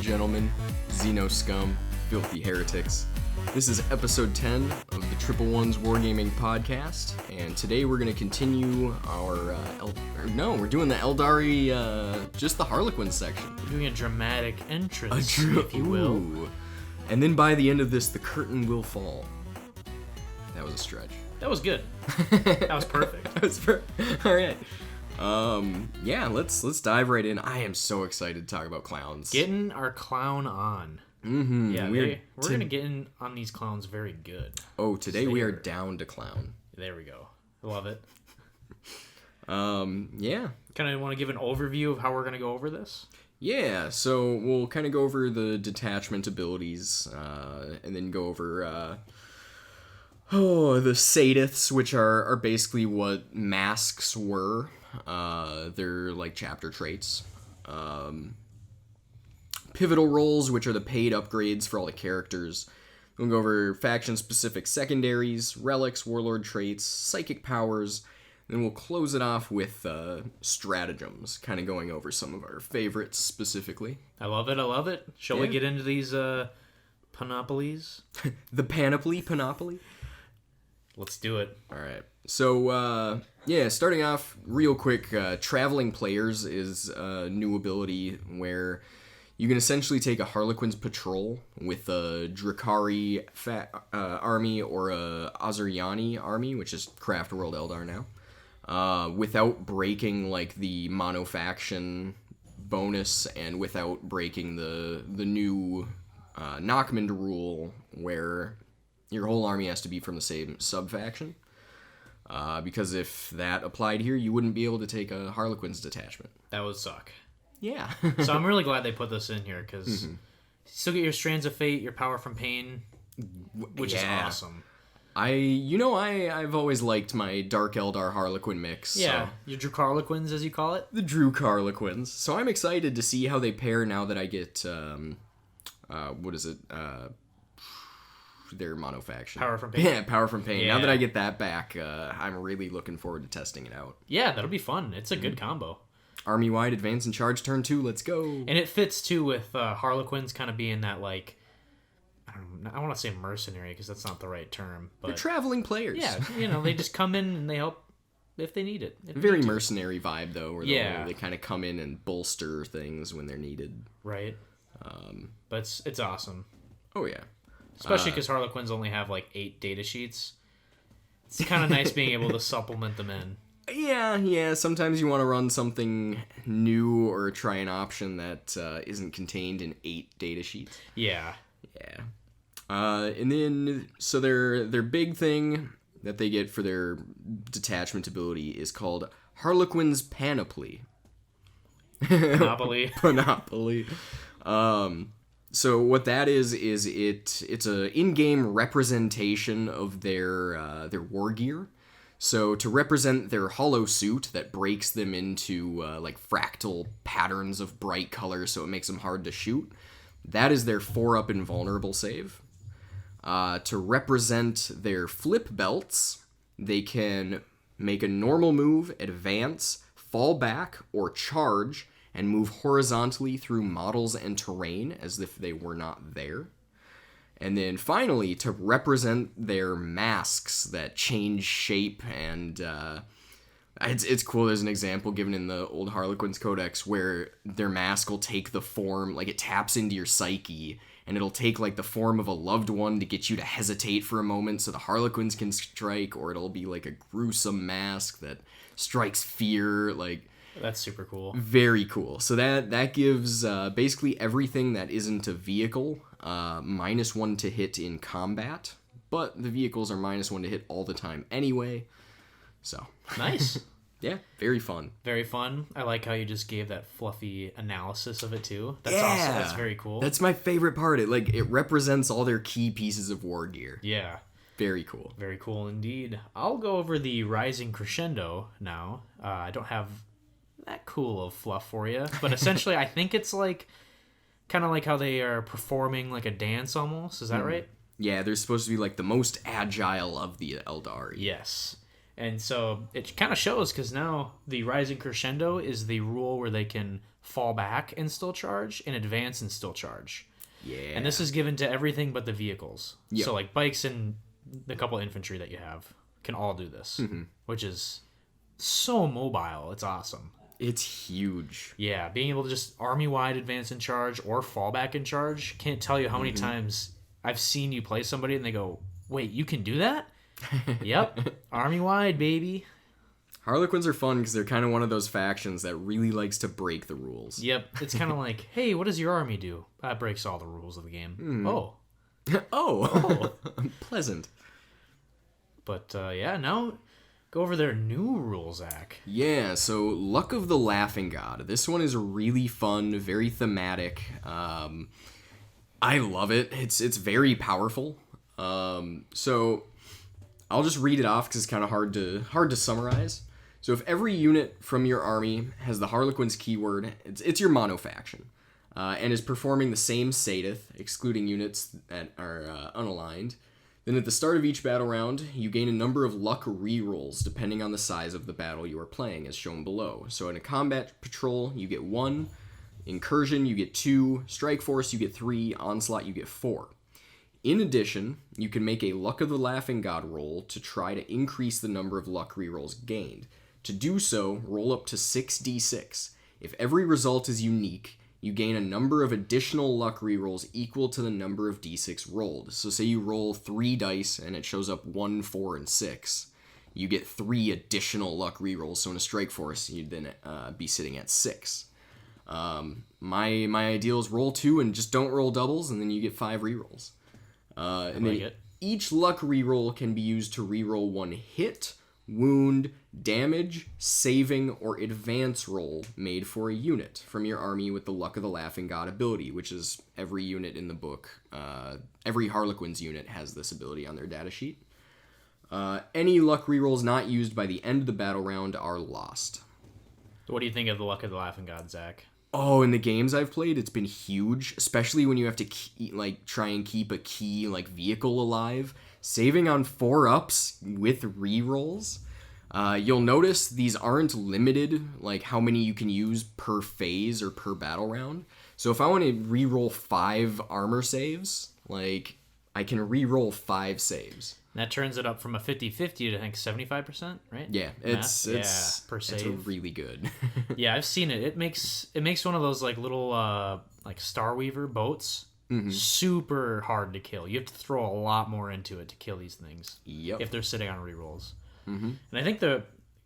gentlemen, Xeno scum, filthy heretics. This is episode 10 of the Triple Ones Wargaming podcast, and today we're going to continue our, we're doing the Aeldari, just the Harlequins section. We're doing a dramatic entrance, if you will. Ooh. And then by the end of this, the curtain will fall. That was a stretch. That was good. That was perfect. All right. Yeah, let's dive right in. I am so excited to talk about clowns. Getting our clown on. Mm-hmm. Yeah, we're going to get in on these clowns very good. Oh, today we are down to clown. There we go. I love it. Yeah. Kind of want to give an overview of how we're going to go over this? Yeah, so we'll kind of go over the detachment abilities, and then go over, the Sadiths, which are basically what masks were. They're like chapter traits. Pivotal roles, which are the paid upgrades for all the characters. We'll go over faction-specific secondaries, relics, warlord traits, psychic powers. Then we'll close it off with stratagems, kind of going over some of our favorites specifically. I love it. Shall we get into these panoplies? The panoply? Let's do it. All right. So, starting off real quick, Traveling Players is a new ability where you can essentially take a Harlequins patrol with a Drakari army or a Azuryani army, which is Craft World Eldar now, without breaking like the monofaction bonus and without breaking the new Knockmund rule where your whole army has to be from the same sub-faction. Because if that applied here, you wouldn't be able to take a Harlequins detachment. That would suck. Yeah. So I'm really glad they put this in here, because you still get your Strands of Fate, your Power from Pain, which is awesome. I've always liked my Dark Eldar Harlequin mix. Yeah, so. your Drukarlequins, as you call it. The Drukarlequins. So I'm excited to see how they pair now that I get, their monofaction. Power from Pain. Yeah, Power from Pain. Yeah. Now that I get that back, I'm really looking forward to testing it out. Yeah, that'll be fun. It's a good combo. Army-wide, advance and charge turn 2, let's go. And it fits, too, with Harlequins kind of being that, like, I want to say mercenary, because that's not the right term. But they're traveling players. Yeah, they just come in and they help if they need it. Very mercenary vibe, though, where they kind of come in and bolster things when they're needed. Right. But it's awesome. Oh, yeah. Especially because Harlequins only have, like, 8 data sheets. It's kind of nice being able to supplement them in. Yeah. Sometimes you want to run something new or try an option that isn't contained in 8 data sheets. Yeah. And then, so their big thing that they get for their detachment ability is called Harlequins Panoply. Panoply. So what that is it's a in-game representation of their war gear. So to represent their hollow suit that breaks them into like fractal patterns of bright colors, so it makes them hard to shoot, that is their 4-up invulnerable save. To represent their flip belts, they can make a normal move, advance, fall back, or charge, and move horizontally through models and terrain as if they were not there. And then finally, to represent their masks that change shape, and it's cool. There's an example given in the old Harlequins Codex where their mask will take the form, like it taps into your psyche, and it'll take like the form of a loved one to get you to hesitate for a moment so the Harlequins can strike, or it'll be like a gruesome mask that strikes fear, like... That's super cool. Very cool. So that gives basically everything that isn't a vehicle -1 to hit in combat, but the vehicles are -1 to hit all the time anyway. So nice. Yeah, very fun. Very fun. I like how you just gave that fluffy analysis of it too. That's awesome. That's very cool. That's my favorite part. It represents all their key pieces of war gear. Yeah. Very cool. Very cool indeed. I'll go over the Rising Crescendo now. I don't have that cool of fluff for you, but essentially I think it's like kind of like how they are performing like a dance almost. Is that right? Yeah, they're supposed to be like the most agile of the Aeldari. Yes. And so it kind of shows because now the Rising Crescendo is the rule where they can fall back and still charge and advance and still charge. Yeah. And this is given to everything but the vehicles. Yep. So like bikes and the couple infantry that you have can all do this, which is so mobile. It's awesome. It's huge. Yeah, being able to just army-wide advance and charge or fall back and charge. Can't tell you how many times I've seen you play somebody and they go, wait, you can do that? Yep, army-wide, baby. Harlequins are fun because they're kind of one of those factions that really likes to break the rules. Yep, it's kind of like, hey, what does your army do? That breaks all the rules of the game. Oh. Oh, pleasant. But yeah, now go over their new rules, Zakk. Yeah, so Luck of the Laughing God. This one is really fun, very thematic. I love it. It's very powerful. So I'll just read it off because it's kind of hard to summarize. So if every unit from your army has the Harlequins keyword, it's your mono faction, and is performing the same Sadith, excluding units that are unaligned, then at the start of each battle round, you gain a number of luck rerolls depending on the size of the battle you are playing, as shown below. So in a combat patrol, you get 1, incursion, you get 2, strike force, you get 3, onslaught, you get 4. In addition, you can make a Luck of the Laughing God roll to try to increase the number of luck rerolls gained. To do so, roll up to 6d6. If every result is unique, you gain a number of additional luck rerolls equal to the number of d6 rolled. So say you roll 3 dice and it shows up 1, 4, and 6. You get 3 additional luck rerolls. So in a strike force, you'd then be sitting at 6. My ideal is roll 2 and just don't roll doubles, and then you get 5 rerolls. And then each luck reroll can be used to reroll 1 hit, wound, damage, saving, or advance roll made for a unit from your army with the Luck of the Laughing God ability, which is every unit in the book. Every Harlequins unit has this ability on their datasheet. Any luck rerolls not used by the end of the battle round are lost. What do you think of the Luck of the Laughing God, Zakk? Oh, in the games I've played, it's been huge, especially when you have to try and keep a key vehicle alive. Saving on 4-ups with rerolls. You'll notice these aren't limited, how many you can use per phase or per battle round. So if I want to reroll 5 armor saves, I can reroll 5 saves. And that turns it up from a 50-50 to, I think, 75%, right? Yeah, it's per save. It's really good. Yeah, I've seen it. It makes one of those little Starweaver boats super hard to kill. You have to throw a lot more into it to kill these things. Yep. If they're sitting on rerolls. And I think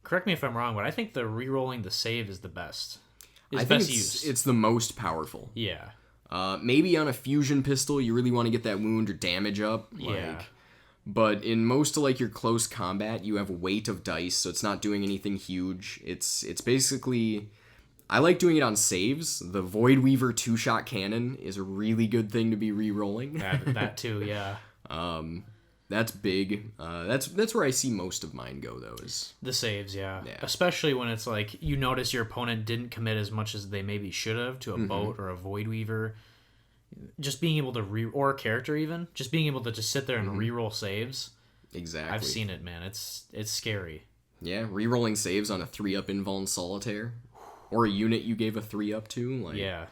correct me if I'm wrong, but I think the rerolling the save is the best. I think it's the most powerful. Yeah. Maybe on a fusion pistol, you really want to get that wound or damage up. Yeah. But in most of your close combat, you have a weight of dice, so it's not doing anything huge. It's basically, I like doing it on saves. The Void Weaver 2-shot cannon is a really good thing to be re-rolling. That too, yeah. That's big. That's where I see most of mine go, though, is the saves, yeah. Especially when it's you notice your opponent didn't commit as much as they maybe should have to a boat or a Void Weaver. Just being able to or a character even, just being able to just sit there and reroll saves. Exactly. I've seen it, man. It's scary. Yeah, rerolling saves on a 3-up invuln Solitaire, or a unit you gave a 3-up to. Yeah,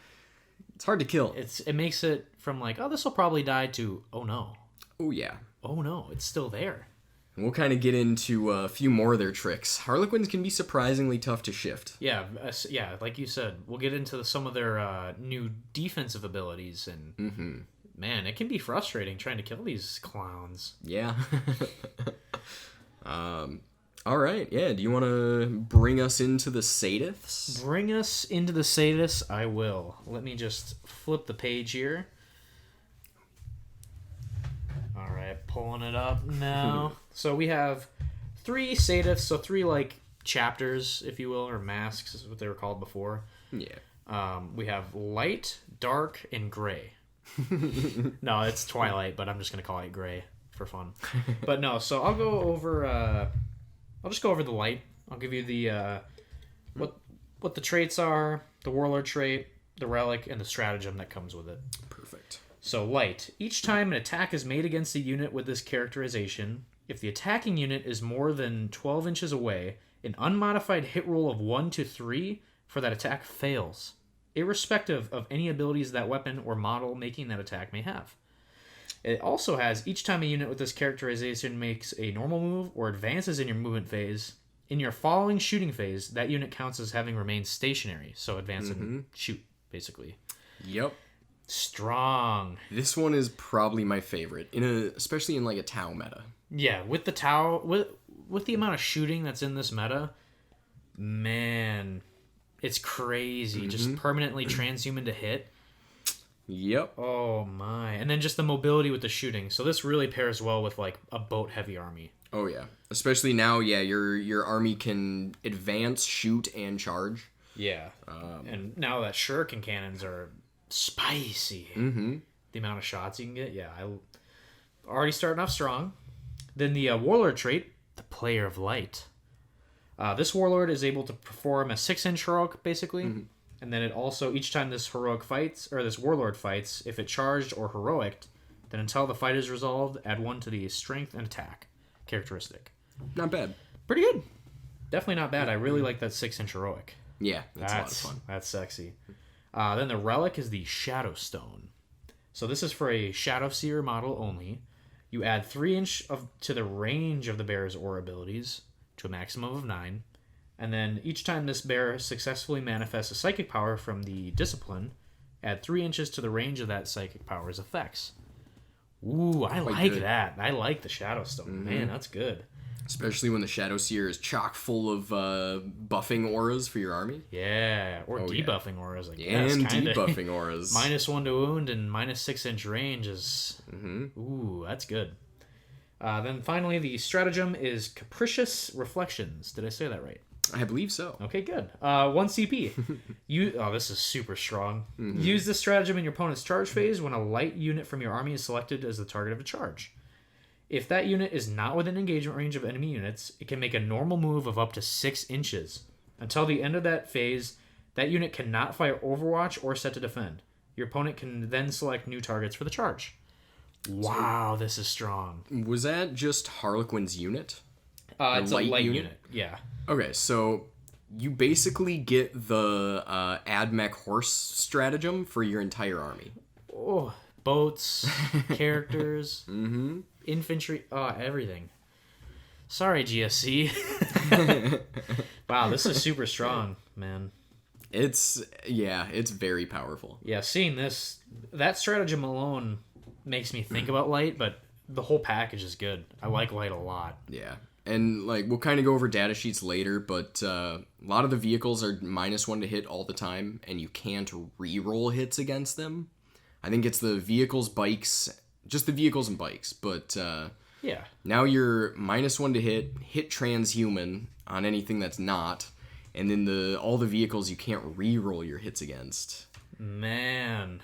it's hard to kill. It makes it from oh, this will probably die to oh no. Oh yeah. Oh no, it's still there. And we'll kind of get into a few more of their tricks. Harlequins can be surprisingly tough to shift. Yeah, like you said, we'll get into some of their new defensive abilities, and man, it can be frustrating trying to kill these clowns. Yeah. All right, yeah, do you want to bring us into the Sadiths? Bring us into the Sadiths, I will. Let me just flip the page here. All right, pulling it up now. So we have 3 Sadiths, so 3 chapters, if you will, or masks is what they were called before. Yeah. We have light, dark, and gray. No, it's Twilight, but I'm just gonna call it gray for fun. But no, so I'll go over. I'll just go over the light. I'll give you the what the traits are, the Warlord trait, the relic, and the stratagem that comes with it. Perfect. So light. Each time an attack is made against a unit with this characterization, If the attacking unit is more than 12 inches away, an unmodified hit roll of 1 to 3 for that attack fails, irrespective of any abilities that weapon or model making that attack may have. It also has, each time a unit with this characterization makes a normal move or advances in your movement phase, in your following shooting phase, that unit counts as having remained stationary. So advance and shoot, basically. Yep. Strong. This one is probably my favorite, especially in like a Tau meta. Yeah, with the Tau, with the amount of shooting that's in this meta, man, it's crazy. Just permanently transhuman to hit. Yep. Oh my. And then just the mobility with the shooting. So this really pairs well with like a boat heavy army. Oh yeah. Especially now, yeah, your army can advance, shoot, and charge. Yeah. And now that shuriken cannons are spicy. The amount of shots you can get, yeah. Already starting off strong. Then the Warlord trait, the Player of Light. This Warlord is able to perform a 6-inch heroic, basically. And then it also, each time this heroic fights, or this Warlord fights, if it charged or heroic, then until the fight is resolved, add 1 to the strength and attack characteristic. Not bad. Pretty good. Definitely not bad. I really like that 6-inch heroic. Yeah, that's a lot of fun. That's sexy. Then the relic is the Shadow Stone. So this is for a Shadow Seer model only. You add 3 inch to the range of the bearer's aura abilities to a maximum of 9. And then each time this bearer successfully manifests a psychic power from the discipline, add 3 inches to the range of that psychic power's effects. Ooh, I like that. I like the Shadow Stone. Man, that's good. Especially when the Shadow Seer is chock full of buffing auras for your army. Yeah, or debuffing auras, I guess. And debuffing auras. -1 to wound and -6-inch range is... Ooh, that's good. Then finally, the stratagem is Capricious Reflections. Did I say that right? I believe so. Okay, good. 1 CP. This is super strong. Use this stratagem in your opponent's charge phase when a light unit from your army is selected as the target of a charge. If that unit is not within engagement range of enemy units, it can make a normal move of up to 6 inches. Until the end of that phase, that unit cannot fire Overwatch or set to defend. Your opponent can then select new targets for the charge. Wow, this is strong. Was that just Harlequin's unit? It's a light unit. Yeah. Okay, so you basically get the AdMech horse stratagem for your entire army. Oh, boats, characters, infantry, everything. Sorry, GSC. Wow, this is super strong, man. It's very powerful. Yeah, seeing that stratagem alone makes me think about light, but the whole package is good. I like light a lot. Yeah. And, like, we'll kind of go over data sheets later, but a lot of the vehicles are -1 to hit all the time, and you can't re-roll hits against them. I think it's the vehicles, bikes, just the vehicles and bikes, but yeah. Now you're -1 to hit transhuman on anything that's not, and then all the vehicles you can't re-roll your hits against. Man.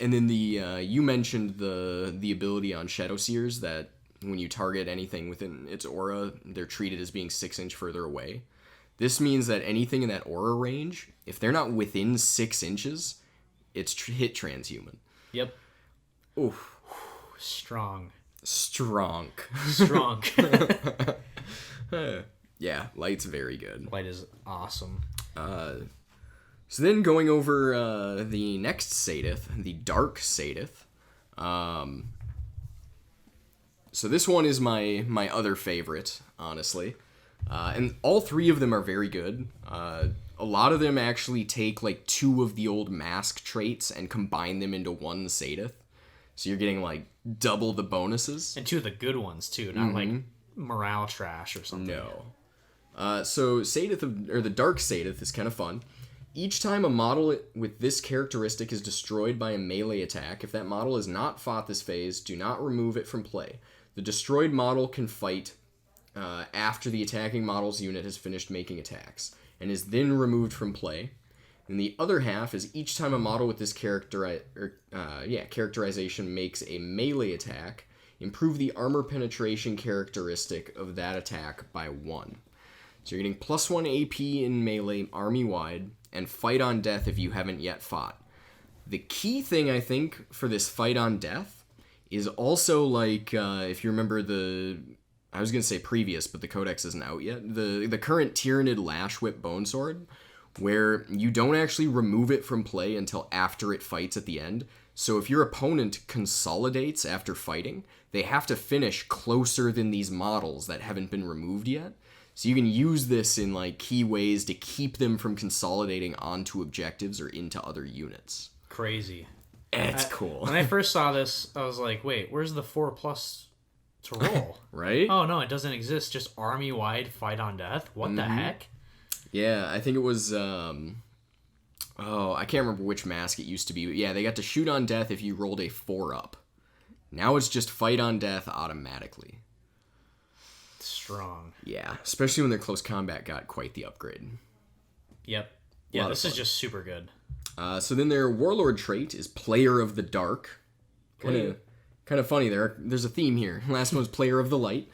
And then you mentioned the ability on Shadow Seers that when you target anything within its aura, they're treated as being 6 inch further away. This means that anything in that aura range, if they're not within 6 inches, it's hit transhuman. Yep. Oof. Strong. Yeah, light's very good. Light is awesome. So then going over the next Sadith, the Dark Sadith. So this one is my other favorite, honestly. And all 3 of them are very good. A lot of them actually take like 2 of the old mask traits and combine them into 1 Sadith. So you're getting like double the bonuses. And 2 of the good ones too, not like morale trash or something. No. So the Dark Sadith is kind of fun. Each time a model with this characteristic is destroyed by a melee attack, if that model is not fought this phase, do not remove it from play. The destroyed model can fight after the attacking model's unit has finished making attacks, and is then removed from play. And the other half is each time a model with this characterization makes a melee attack, improve the armor penetration characteristic of that attack by 1. So you're getting +1 AP in melee army-wide, and fight on death if you haven't yet fought. The key thing, I think, for this fight on death is also, like, if you remember I was going to say previous, but the Codex isn't out yet. The current Tyranid Lash Whip Bone Sword, where you don't actually remove it from play until after it fights at the end. So if your opponent consolidates after fighting, they have to finish closer than these models that haven't been removed yet. So you can use this in like key ways to keep them from consolidating onto objectives or into other units. Crazy. It's cool. When I first saw this, I was like, wait, where's the 4+ to roll? Right? Oh, no, it doesn't exist. Just army-wide fight on death? What the heck? Yeah, I think it was, I can't remember which mask it used to be. But yeah, they got to shoot on death if you rolled a 4-up. Now it's just fight on death automatically. Strong. Yeah, especially when their close combat got quite the upgrade. Yep. Yeah, this is just super good. So then their Warlord trait is Player of the Dark. Kind of funny. There's a theme here. Last one's Player of the Light.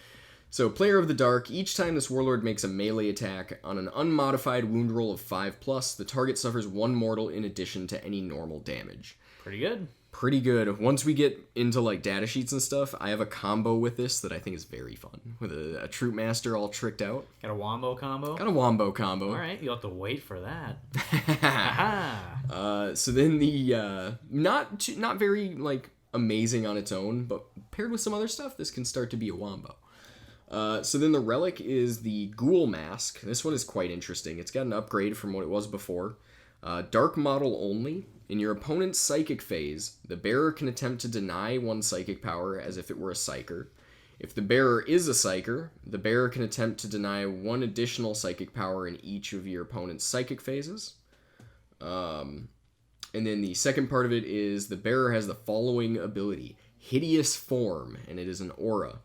So Player of the Dark, each time this Warlord makes a melee attack on an unmodified wound roll of 5+, the target suffers 1 mortal in addition to any normal damage. Pretty good. Pretty good. Once we get into like data sheets and stuff, I have a combo with this that I think is very fun. With a Troop Master all tricked out. Got a Wombo combo? Got a Wombo combo. Alright, you'll have to wait for that. So then the, not very like amazing on its own, but paired with some other stuff, this can start to be a Wombo. So then the relic is the Ghoul Mask. This one is quite interesting. It's got an upgrade from what it was before. Dark model only. In your opponent's psychic phase, the bearer can attempt to deny 1 psychic power as if it were a psyker. If the bearer is a psyker, the bearer can attempt to deny 1 additional psychic power in each of your opponent's psychic phases. And then the second part of it is the bearer has the following ability: Hideous Form, and it is an aura.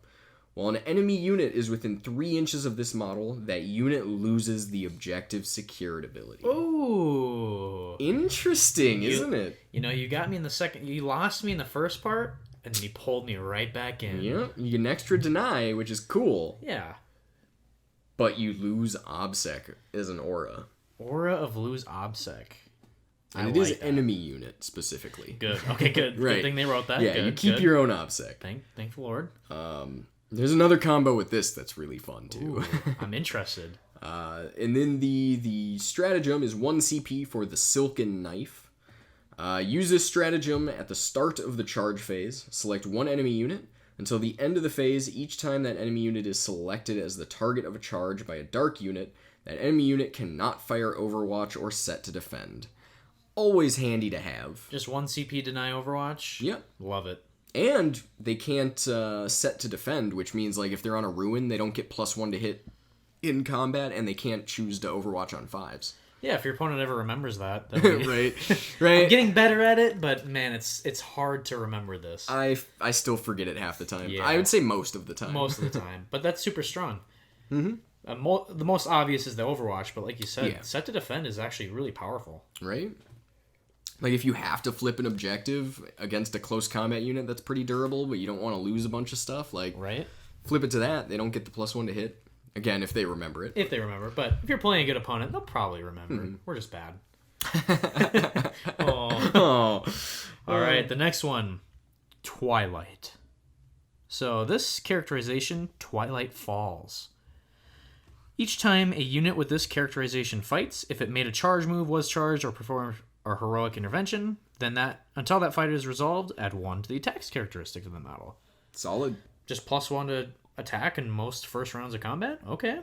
While an enemy unit is within 3 inches of this model, that unit loses the objective secured ability. Ooh. Interesting, isn't it? You know, you got me in the second... You lost me in the first part, and then you pulled me right back in. Yeah, you get an extra deny, which is cool. Yeah. But you lose Obsec as an aura. Aura of Lose Obsec. And it is enemy unit, specifically. Good. Okay, good. Right. Good thing they wrote that. Yeah, good, you keep good. your own Obsec. Thank the Lord. There's another combo with this that's really fun, too. Ooh, I'm interested. And then the stratagem is 1 CP for the Silken Knife. Use this stratagem at the start of the charge phase. Select 1 enemy unit. Until the end of the phase, each time that enemy unit is selected as the target of a charge by a dark unit, that enemy unit cannot fire Overwatch or set to defend. Always handy to have. Just 1 CP deny Overwatch? Yep. Love it. And they can't set to defend, which means like if they're on a ruin, they don't get +1 to hit in combat, and they can't choose to Overwatch on 5s. Yeah, if your opponent ever remembers that. Right. I'm getting better at it, but man, it's hard to remember this. I still forget it half the time. Yeah. I would say most of the time. Most of the time. But that's super strong. Mm-hmm. The most obvious is the Overwatch, but like you said, set to defend is actually really powerful. Right? Like, if you have to flip an objective against a close combat unit that's pretty durable, but you don't want to lose a bunch of stuff, like, right? Flip it to that. They don't get the +1 to hit. Again, if they remember it. If they remember. But if you're playing a good opponent, they'll probably remember. We're just bad. Oh. All right, the next one. Twilight. So this characterization, Twilight Falls. Each time a unit with this characterization fights, if it made a charge move, was charged, or performed a heroic intervention, then until that fight is resolved, add 1 to the attack's characteristic of the model. Solid. Just +1 to attack in most first rounds of combat? Okay.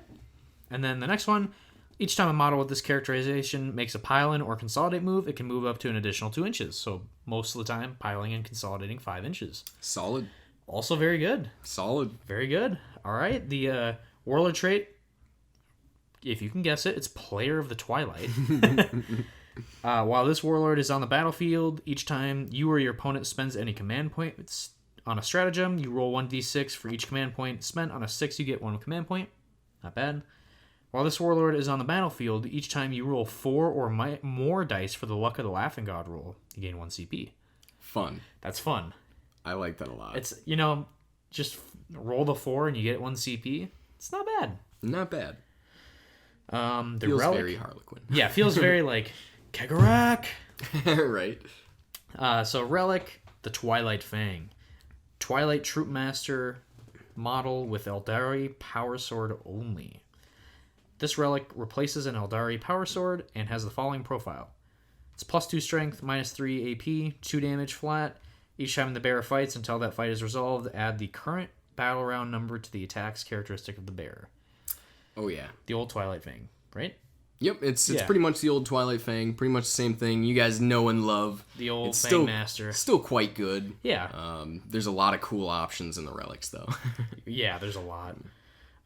And then the next one, each time a model with this characterization makes a pile-in or consolidate move, it can move up to an additional 2 inches. So most of the time, piling and consolidating 5 inches. Solid. Also very good. Solid. Very good. All right. The Warlord trait, if you can guess it, it's Player of the Twilight. While this Warlord is on the battlefield, each time you or your opponent spends any command points on a stratagem, you roll 1d6 for each command point spent. On a 6, you get 1 command point. Not bad. While this Warlord is on the battlefield, each time you roll 4 or more dice for the Luck of the Laughing God roll, you gain 1 CP. Fun. That's fun. I like that a lot. It's, just roll the 4 and you get 1 CP. It's not bad. Not bad. The feels relic, very Harlequin. Yeah, feels very like Kegger Axe. Right. So Relic, the Twilight Fang. Twilight Troop Master, model with Aeldari Power Sword only. This relic replaces an Aeldari Power Sword and has the following profile. It's +2 strength, -3 AP, 2 damage flat. Each time the bearer fights until that fight is resolved, add the current battle round number to the attack's characteristic of the bearer. Oh, yeah. The old Twilight thing, right? Yep, it's pretty much the old Twilight Fang, pretty much the same thing. You guys know and love. The old it's Fang Master. Still quite good. Yeah. There's a lot of cool options in the relics, though. Yeah, there's a lot.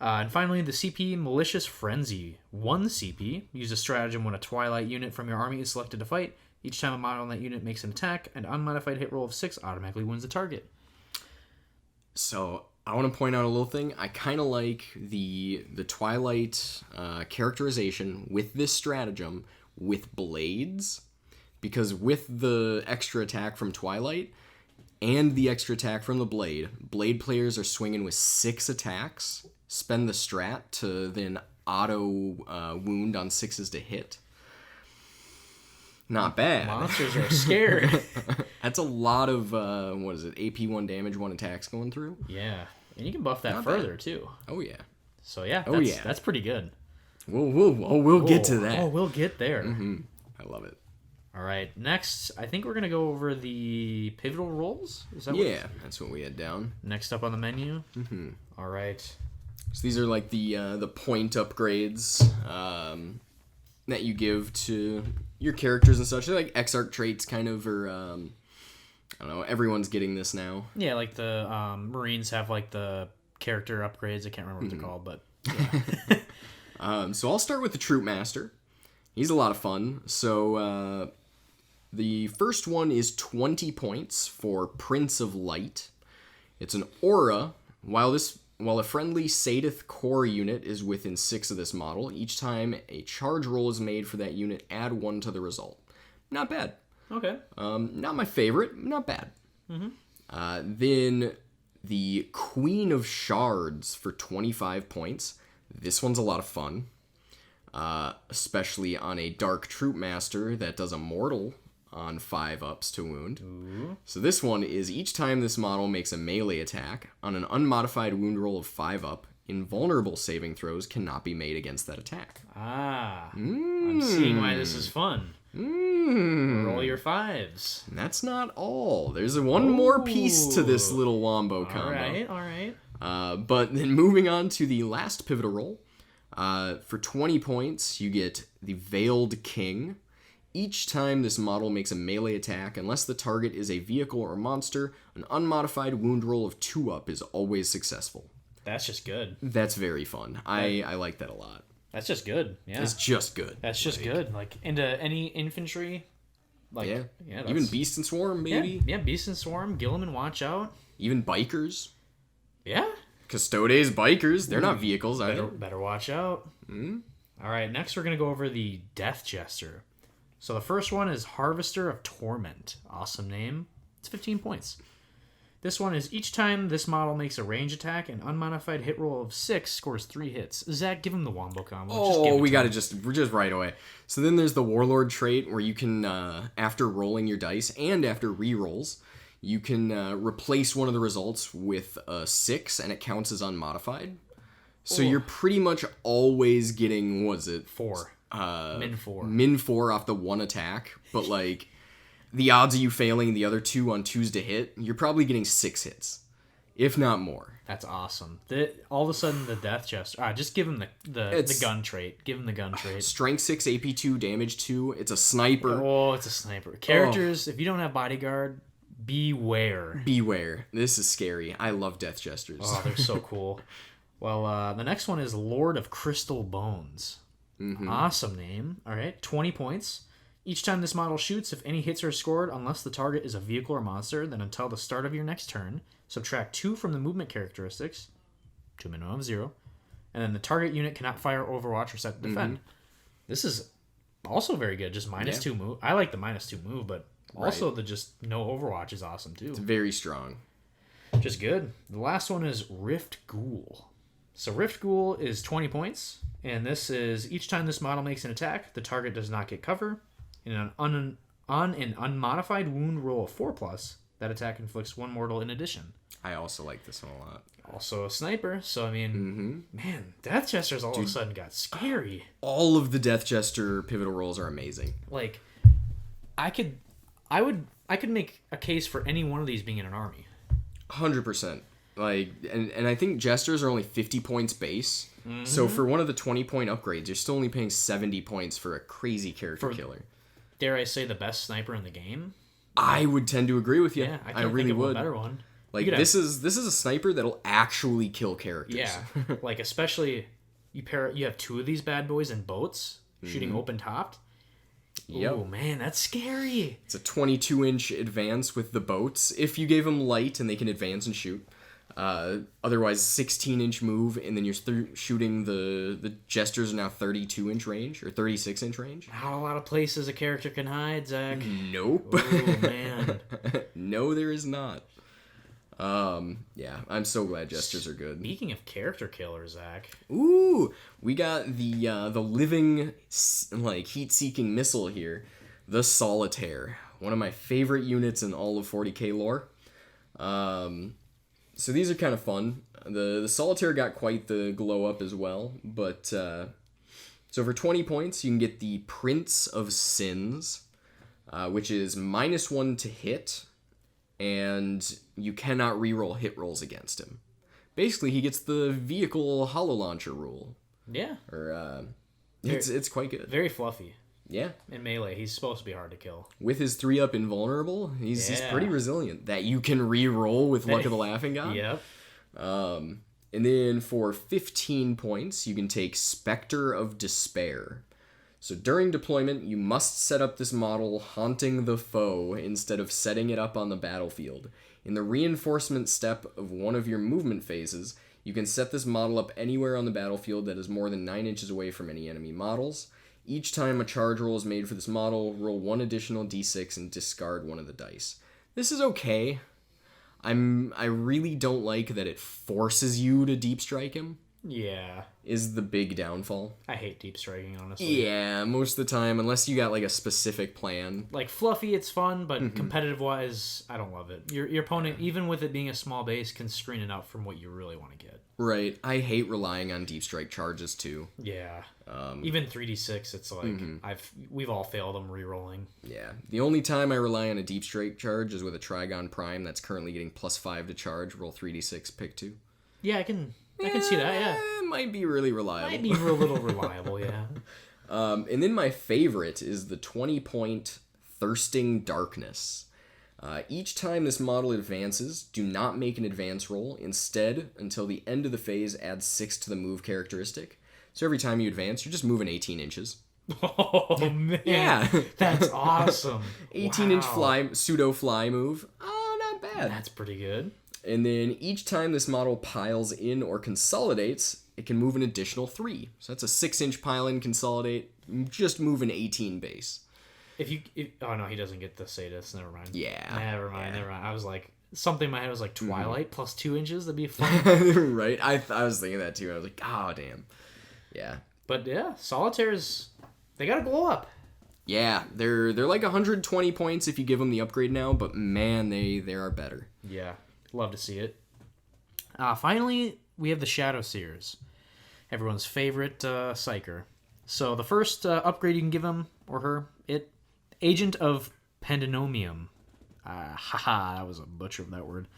And finally, the CP Malicious Frenzy. 1 CP. Use a stratagem when a Twilight unit from your army is selected to fight. Each time a model on that unit makes an attack, an unmodified hit roll of 6 automatically wins the target. So, I want to point out a little thing. I kind of like the Twilight characterization with this stratagem with blades, because with the extra attack from Twilight and the extra attack from the blade players are swinging with 6 attacks, spend the strat to then auto wound on 6s to hit. Not bad. Monsters are scared. That's a lot of, AP 1 damage, 1 attacks going through. Yeah. And you can buff that further, too. Oh, yeah. So, yeah, that's pretty good. We'll get to that. Oh, we'll get there. Mm-hmm. I love it. All right. Next, I think we're going to go over the pivotal roles. Is that that's what we had down. Next up on the menu? Mm-hmm. All right. So these are like the point upgrades that you give to your characters and such. They're like Exarch traits, kind of, or I don't know. Everyone's getting this now. Yeah, like the Marines have like the character upgrades. I can't remember what they're called, but yeah. So I'll start with the Troop Master. He's a lot of fun. So the first one is 20 points for Prince of Light. It's an aura. While a friendly Sadith core unit is within 6 of this model, each time a charge roll is made for that unit, add 1 to the result. Not bad. Okay. Not my favorite. Not bad. Mm-hmm. Then the Queen of Shards for 25 points. This one's a lot of fun. Especially on a Dark Troop Master that does a mortal on 5 ups to wound. Ooh. So this one is each time this model makes a melee attack on an unmodified wound roll of 5 up, invulnerable saving throws cannot be made against that attack. I'm seeing why this is fun. Roll your 5s. And that's not all. There's one more piece to this little wombo combo. All right. But then moving on to the last pivotal roll. For 20 points, you get the Veiled King. Each time this model makes a melee attack, unless the target is a vehicle or monster, an unmodified wound roll of 2 up is always successful. That's just good. That's very fun. I like that a lot. That's just good. Yeah. It's just good. That's just good. Like into any infantry. Like yeah. Even Beast and Swarm, maybe. Yeah, Beast and Swarm, Gilliman, watch out. Even bikers. Yeah. Custodes, bikers. They're not vehicles either. Better watch out. Mm-hmm. All right, next we're gonna go over the Death Jester. So the first one is Harvester of Torment. Awesome name. It's 15 points. This one is each time this model makes a range attack, an unmodified hit roll of 6 scores 3 hits. Zakk, give him the wombo combo. We're just right away. So then there's the Warlord trait where you can, after rolling your dice and after re-rolls, you can replace one of the results with a 6 and it counts as unmodified. So you're pretty much always getting, 4. Min 4 off the 1 attack, but like the odds of you failing the other 2 on 2s to hit, you're probably getting 6 hits, if not more. That's awesome. All of a sudden the Death Jester, just give him the gun trait. Give him the gun trait. Strength 6, AP 2, damage 2. It's a sniper. Oh, it's a sniper. Characters, if you don't have bodyguard, beware. This is scary. I love Death Jesters. Oh, they're so cool. Well, the next one is Lord of Crystal Bones. Mm-hmm. Awesome name. All right, 20 points. Each time this model shoots, if any hits are scored, unless the target is a vehicle or monster, then until the start of your next turn, subtract 2 from the movement characteristics, to a minimum of 0, and then the target unit cannot fire, overwatch, or set to defend. Mm-hmm. This is also very good, just -2 move. I like the -2 move, but also the just no overwatch is awesome too. It's very strong. Just good. The last one is Rift Ghoul. So Rift Ghoul is 20 points, and this is each time this model makes an attack, the target does not get cover. In on an unmodified wound roll of 4+, that attack inflicts 1 mortal in addition. I also like this one a lot. Also a sniper, so I mean, man, Death Jester's all of a sudden got scary. All of the Death Jester pivotal roles are amazing. Like, I could make a case for any one of these being in an army. 100%. Like, and I think Jesters are only 50 points base. So for one of the 20-point upgrades, you're still only paying 70 points for a crazy character killer. Dare I say the best sniper in the game? I would tend to agree with you. Yeah, I really think of would. a better one. Like, this is a sniper that'll actually kill characters. Yeah, like especially you have two of these bad boys in boats shooting open topped. Yep. Oh man, that's scary. It's a 22-inch advance with the boats if you gave them light and they can advance and shoot. Otherwise, 16-inch move, and then you're shooting the Jesters are now 32-inch range or 36-inch range. Not a lot of places a character can hide, Zach. Nope. Oh man. No, there is not. Yeah, I'm so glad Jesters are good. Speaking of character killers, Zach. Ooh, we got the living, like, heat-seeking missile here, the Solitaire. One of my favorite units in all of 40k lore. So these are kind of fun. The Solitaire got quite the glow up as well, but so for 20 points, you can get the Prince of Sins, which is -1 to hit, and you cannot reroll hit rolls against him. Basically, he gets the vehicle holo launcher rule. Yeah. Or it's quite good. Very fluffy. Yeah. In melee, he's supposed to be hard to kill. With his 3-up invulnerable, he's pretty resilient. That you can re-roll with Luck of the Laughing God. Yep. And then for 15 points, you can take Spectre of Despair. So during deployment, you must set up this model haunting the foe instead of setting it up on the battlefield. In the reinforcement step of one of your movement phases, you can set this model up anywhere on the battlefield that is more than 9 inches away from any enemy models. Each time a charge roll is made for this model, roll 1 additional d6 and discard 1 of the dice. This is okay. I really don't like that it forces you to deep strike him. Yeah. Is the big downfall. I hate deep striking, honestly. Yeah, most of the time, unless you got like a specific plan. Like fluffy, it's fun, but competitive wise, I don't love it. Your opponent, even with it being a small base, can screen it out from what you really want to get. Right. I hate relying on deep strike charges too. Yeah. Even 3d6, it's like we've all failed them re-rolling. Yeah. The only time I rely on a deep strike charge is with a Trigon Prime that's currently getting +5 to charge. Roll 3d6, pick 2. Yeah, I can see that. Yeah. It might be really reliable. Might be a little reliable. Yeah. And then my favorite is the 20-point Thirsting Darkness. Each time this model advances, do not make an advance roll. Instead, until the end of the phase, add 6 to the move characteristic. So every time you advance, you're just moving 18 inches. Oh, man. Yeah. That's awesome. 18-inch pseudo-fly move. Oh, not bad. That's pretty good. And then each time this model piles in or consolidates, it can move an additional 3. So that's a 6-inch pile in, consolidate, just move an 18 base. Oh no, he doesn't get the sadist. Never mind. Yeah. Never mind. I was like, something in my head was like Twilight plus 2 inches. That'd be fun. Right. I was thinking that too. I was like, oh damn. Yeah. But yeah, Solitaires, they gotta glow up. Yeah, they're like 120 points if you give them the upgrade now, but man, they are better. Yeah, love to see it. Finally, we have the Shadow Seers, everyone's favorite psyker. So the first upgrade you can give him or her, Agent of Pandenomium. That was a butcher of that word.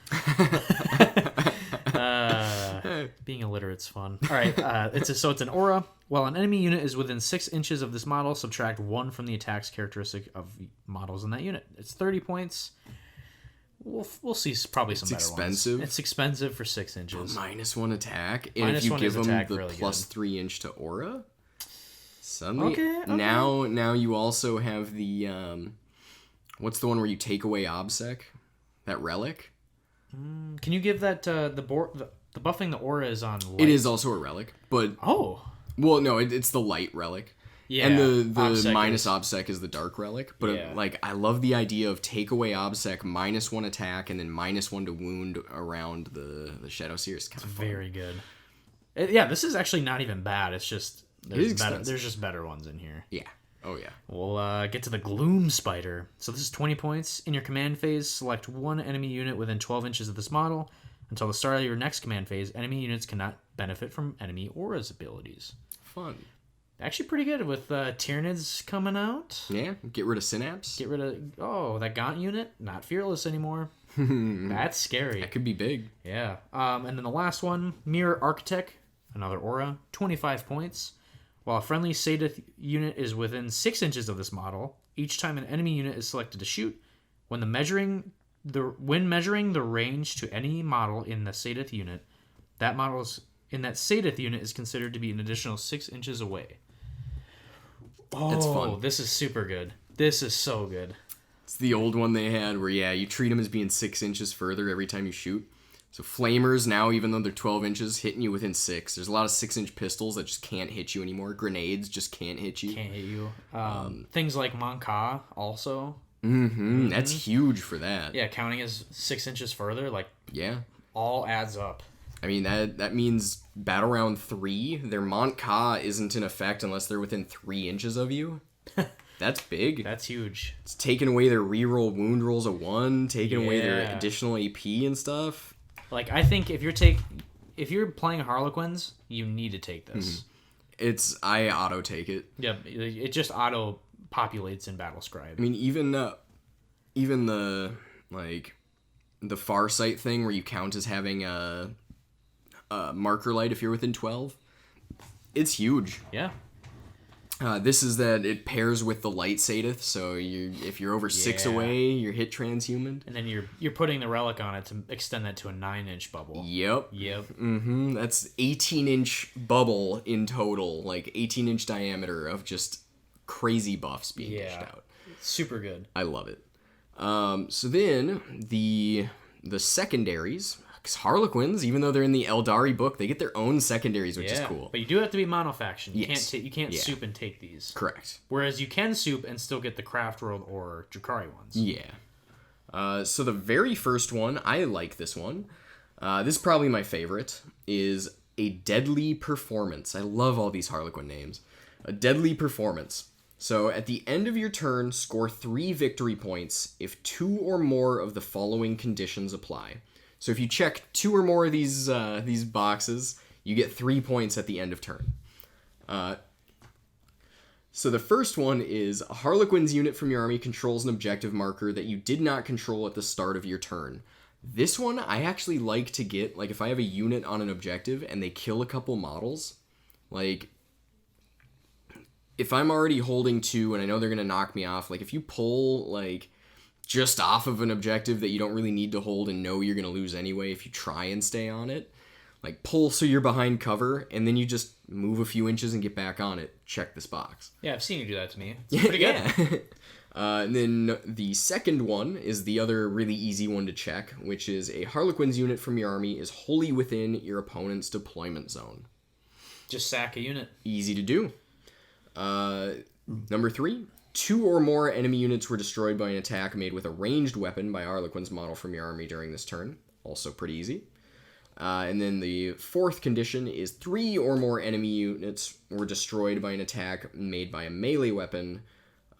Being illiterate's fun. All right, it's an aura. While an enemy unit is within 6 inches of this model, subtract 1 from the attack's characteristic of models in that unit. It's 30 points. We'll see probably some better expensive. ones. It's expensive for 6 inches. -1 attack, and if you give them the really +3 inch to aura, suddenly okay. Now you also have the what's the one where you take away obsec, that relic. Can you give that the buffing the aura is on light? It is also a relic, but well, no, it's the light relic. Yeah, and the -obsec is the dark relic. But like, I love the idea of take away obsec, -1 attack, and then -1 to wound around the Shadow Seers. It's very good. Yeah, this is actually not even bad. It's just there's just better ones in here. Yeah. Oh yeah. We'll get to the Gaunt Spider. So this is 20 points. In your command phase, select one enemy unit within 12 inches of this model. Until the start of your next command phase, enemy units cannot benefit from enemy aura's abilities. Fun. Actually pretty good with Tyranids coming out. Yeah, get rid of Synapse. Get rid of... that Gaunt unit, not fearless anymore. That's scary. That could be big. Yeah. And then the last one, Mirror Architect, another aura, 25 points. While a friendly Sadith unit is within 6 inches of this model, each time an enemy unit is selected to shoot, when measuring the range to any model in the Sadith unit, that model's in that Sadith unit is considered to be an additional 6 inches away. Oh, that's fun. This is super good. This is so good. It's the old one they had where, you treat them as being 6 inches further every time you shoot. So flamers now, even though they're 12 inches, hitting you within 6. There's a lot of 6-inch pistols that just can't hit you anymore. Grenades just can't hit you. Can't hit you. Things like Monka also. Mm-hmm. That's huge for that. Yeah, counting as 6 inches further, yeah, all adds up. I mean, that means battle round 3, their Mont Ka isn't in effect unless they're within 3 inches of you. That's big. That's huge. It's taking away their reroll wound rolls of 1, taking away their additional AP and stuff. I think if you're playing Harlequins, you need to take this. Mm-hmm. I auto take it. Yeah, it just auto populates in Battle Scribe. I mean, even the the Farsight thing where you count as having a marker light if you're within 12, it's huge. Yeah. This is that it pairs with the light Sadith, so if you're over 6 away, you're hit transhuman. And then you're putting the relic on it to extend that to a 9-inch bubble. Yep. Mm-hmm. That's 18-inch bubble in total, 18-inch diameter of just crazy buffs being dished out. Super good. I love it. So then the secondaries, because Harlequins, even though they're in the Aeldari book, they get their own secondaries, which is cool. But you do have to be monofaction. Yes. You can't soup and take these. Correct. Whereas you can soup and still get the Craft World or Drakari ones. Yeah. So the very first one, I like this one. This is probably my favorite, is a Deadly Performance. I love all these Harlequin names. A Deadly Performance. So at the end of your turn, score 3 victory points if 2 or more of the following conditions apply. So if you check 2 or more of these boxes, you get 3 points at the end of turn. So the first one is a Harlequins unit from your army controls an objective marker that you did not control at the start of your turn. This one I actually like to get, if I have a unit on an objective and they kill a couple models, if I'm already holding 2 and I know they're going to knock me off, if you pull, just off of an objective that you don't really need to hold and know you're going to lose anyway if you try and stay on it, pull so you're behind cover, and then you just move a few inches and get back on it. Check this box. Yeah, I've seen you do that to me. It's pretty good. And then the second one is the other really easy one to check, which is a Harlequins unit from your army is wholly within your opponent's deployment zone. Just sack a unit. Easy to do. Number 3, 2 or more enemy units were destroyed by an attack made with a ranged weapon by Harlequin's model from your army during this turn. Also pretty easy. And then the fourth condition is 3 or more enemy units were destroyed by an attack made by a melee weapon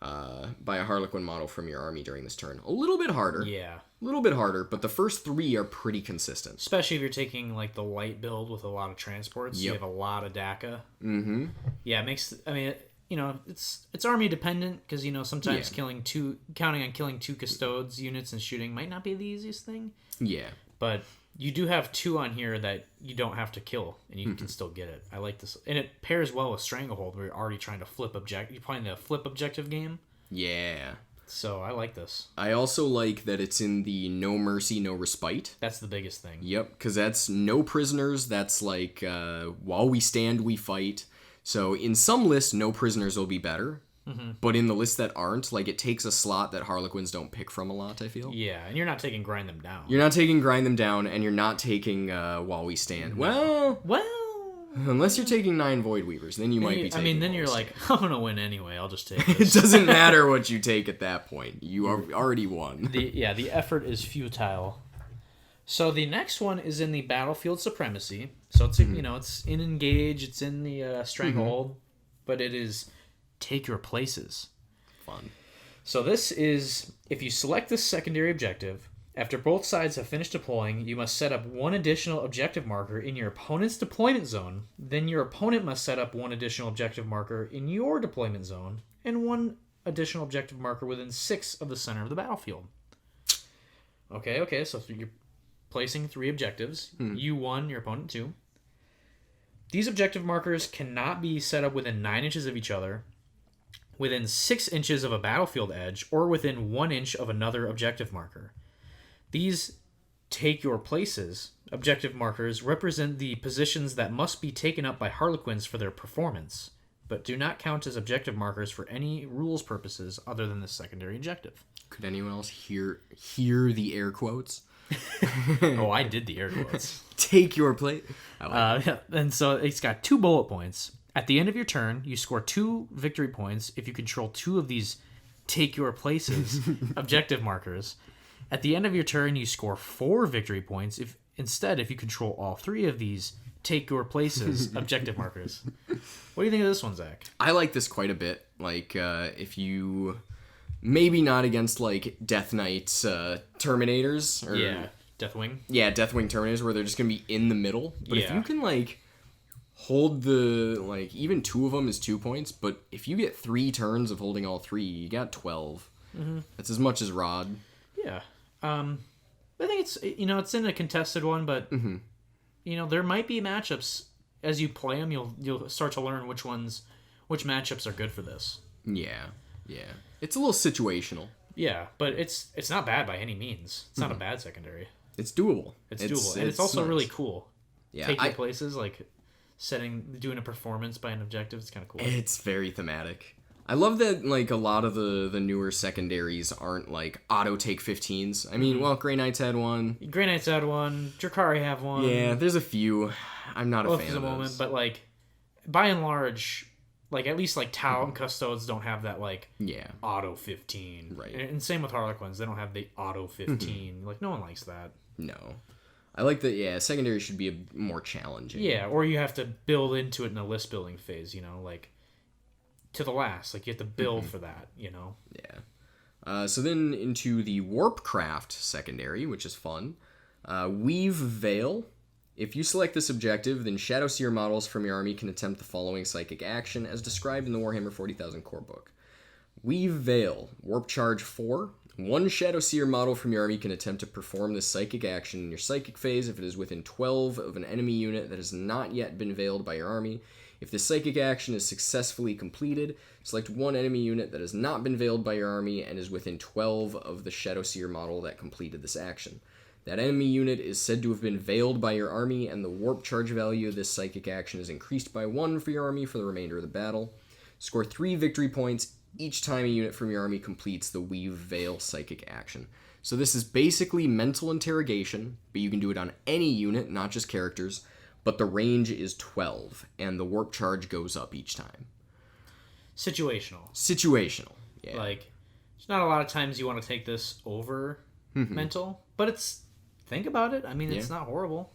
by a Harlequin model from your army during this turn. A little bit harder. Yeah. A little bit harder, but the first 3 are pretty consistent. Especially if you're taking the light build with a lot of transports. Yep. You have a lot of DACA. Mm-hmm. Yeah, it makes... it's army dependent because, sometimes counting on killing 2 custodes units and shooting might not be the easiest thing. Yeah. But you do have 2 on here that you don't have to kill and you can still get it. I like this. And it pairs well with Stranglehold where you're already trying to flip objective. You're playing the flip objective game. Yeah. So I like this. I also like that it's in the no mercy, no respite. That's the biggest thing. Yep, because that's no prisoners. That's while we stand, we fight. So in some lists, no prisoners will be better. Mm-hmm. But in the lists that aren't, it takes a slot that Harlequins don't pick from a lot, I feel. Yeah, and you're not taking Grind Them Down. You're not taking Grind Them Down, and you're not taking While We Stand. Well... Unless you're taking 9 Void Weavers, then you might be taking... then you're I'm going to win anyway. I'll just take It this. doesn't matter what you take at that point. You already won. The effort is futile. So the next one is in the Battlefield Supremacy. So it's it's in Engage, it's in the Stranglehold, but it is Take Your Places. Fun. So this is if you select this secondary objective, After both sides have finished deploying, you must set up one additional objective marker in your opponent's deployment zone. Then your opponent must set up one additional objective marker in your deployment zone, and one additional objective marker within 6 of the center of the battlefield. Okay, so you're placing 3 objectives. You 1, your opponent 2. These objective markers cannot be set up within 9 inches of each other, within 6 inches of a battlefield edge, or within 1 inch of another objective marker. These take your places objective markers represent the positions that must be taken up by Harlequins for their performance, but do not count as objective markers for any rules purposes other than the secondary objective. Could anyone else hear the air quotes? Oh, I did the air quotes. Take your plate. And so it's got 2 bullet points. At the end of your turn, you score 2 victory points if you control 2 of these take your places objective markers. At the end of your turn, you score 4 victory points if you control all 3 of these take your places objective markers. What do you think of this one, Zach? I like this quite a bit. Like, if you... Maybe not against, like, Death Knight Terminators. Or, yeah, Deathwing. Yeah, Deathwing Terminators, where they're just going to be in the middle. But if you can, like, hold the... Like, even 2 of them is 2 points. But if you get 3 turns of holding all 3, you got 12. Mm-hmm. That's as much as Rod. Yeah. I think it's, it's in a contested one, but, there might be matchups. As you play them, you'll start to learn which matchups are good for this. Yeah. It's a little situational. Yeah, but it's not bad by any means. It's not a bad secondary. It's doable. It's doable. And it's also nice. Really cool. Yeah. Taking places, like doing a performance by an objective, it's kind of cool. It's very thematic. I love that, like, a lot of the newer secondaries aren't, like, auto-take 15s. I mean, Grey Knights had one. Grey Knights had one. Drakari have one. Yeah, there's a few. I'm not a fan of those. But, like, by and large, like, at least, like, Tau and Custodes don't have that, like, auto 15. Right. And same with Harlequins. They don't have the auto 15. Like, no one likes that. No. I like that, secondary should be more challenging. Yeah, or you have to build into it in the list building phase, like... to the last, like you have to build for that, Yeah. So then into the Warpcraft secondary, which is fun. Weave Veil. If you select this objective, then Shadowseer models from your army can attempt the following psychic action as described in the Warhammer 40,000 core book. Weave Veil. Warp Charge 4. One Shadowseer model from your army can attempt to perform this psychic action in your psychic phase if it is within 12 of an enemy unit that has not yet been veiled by your army. If the psychic action is successfully completed, select one enemy unit that has not been veiled by your army and is within 12 of the Shadowseer model that completed this action. That enemy unit is said to have been veiled by your army, and the warp charge value of this psychic action is increased by 1 for your army for the remainder of the battle. Score 3 victory points each time a unit from your army completes the Weave Veil psychic action. So this is basically mental interrogation, but you can do it on any unit, not just characters. But the range is 12, and the warp charge goes up each time. Situational, yeah. Like, there's not a lot of times you want to take this over mental, but think about it. I mean, it's not horrible.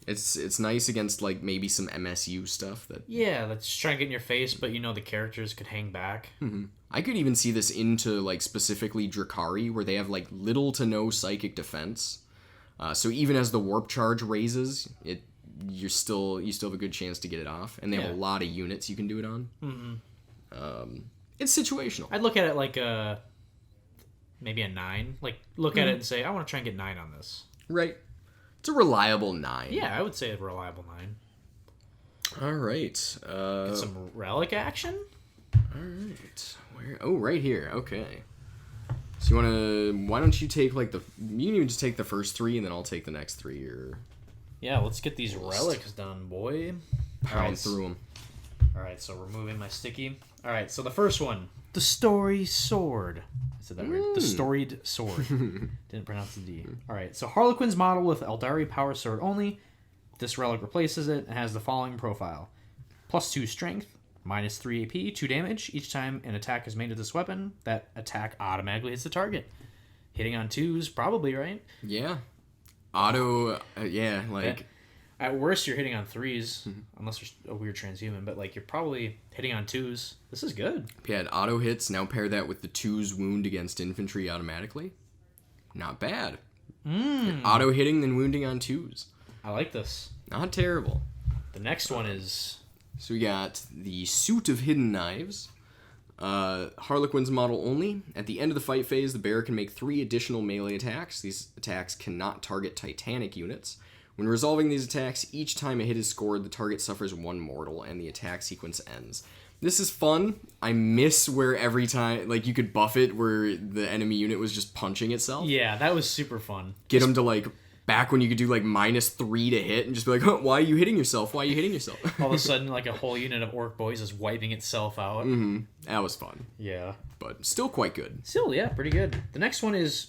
It's nice against, like, maybe some MSU stuff. That's trying to get in your face, but the characters could hang back. Mm-hmm. I could even see this into, like, specifically Drakari, where they have, like, little to no psychic defense. So even as the warp charge raises, you still have a good chance to get it off, and they have a lot of units you can do it on. Mm-hmm. It's situational. I'd look at it like maybe a 9. Like look at it and say, I want to try and get 9 on this. Right. It's a reliable 9. Yeah, I would say a reliable 9. All right. Get some relic action. All right. Right here. Okay. So why don't you take you can just take the first 3 and then I'll take the next 3 or... Yeah, let's get these relics done, boy. Pound through them. Alright, so removing my sticky. Alright, so the first one. The Story Sword. I said that weird. The Storied Sword. Didn't pronounce the D. Alright, so Harlequins model with Aeldari Power Sword only. This relic replaces it and has the following profile. +2 strength. -3 AP, 2 damage. Each time an attack is made with this weapon, that attack automatically hits the target. Hitting on 2s, probably, right? Yeah. Auto, At worst, you're hitting on 3s, unless there's a weird transhuman, but, you're probably hitting on 2s. This is good. If you had auto hits, now pair that with the 2's wound against infantry automatically. Not bad. Auto-hitting, then wounding on 2s. I like this. Not terrible. The next one is... So we got the Suit of Hidden Knives. Harlequins model only. At the end of the fight phase, the bearer can make 3 additional melee attacks. These attacks cannot target Titanic units. When resolving these attacks, each time a hit is scored, the target suffers 1 mortal, and the attack sequence ends. This is fun. I miss where every time, like, you could buff it where the enemy unit was just punching itself. Yeah, that was super fun. Get them to, like, back when you could do, like, -3 to hit, and just be like, huh, why are you hitting yourself? Why are you hitting yourself? All of a sudden, like, a whole unit of orc boys is wiping itself out. That was fun. Yeah. But still quite good. Still, yeah, pretty good. The next one is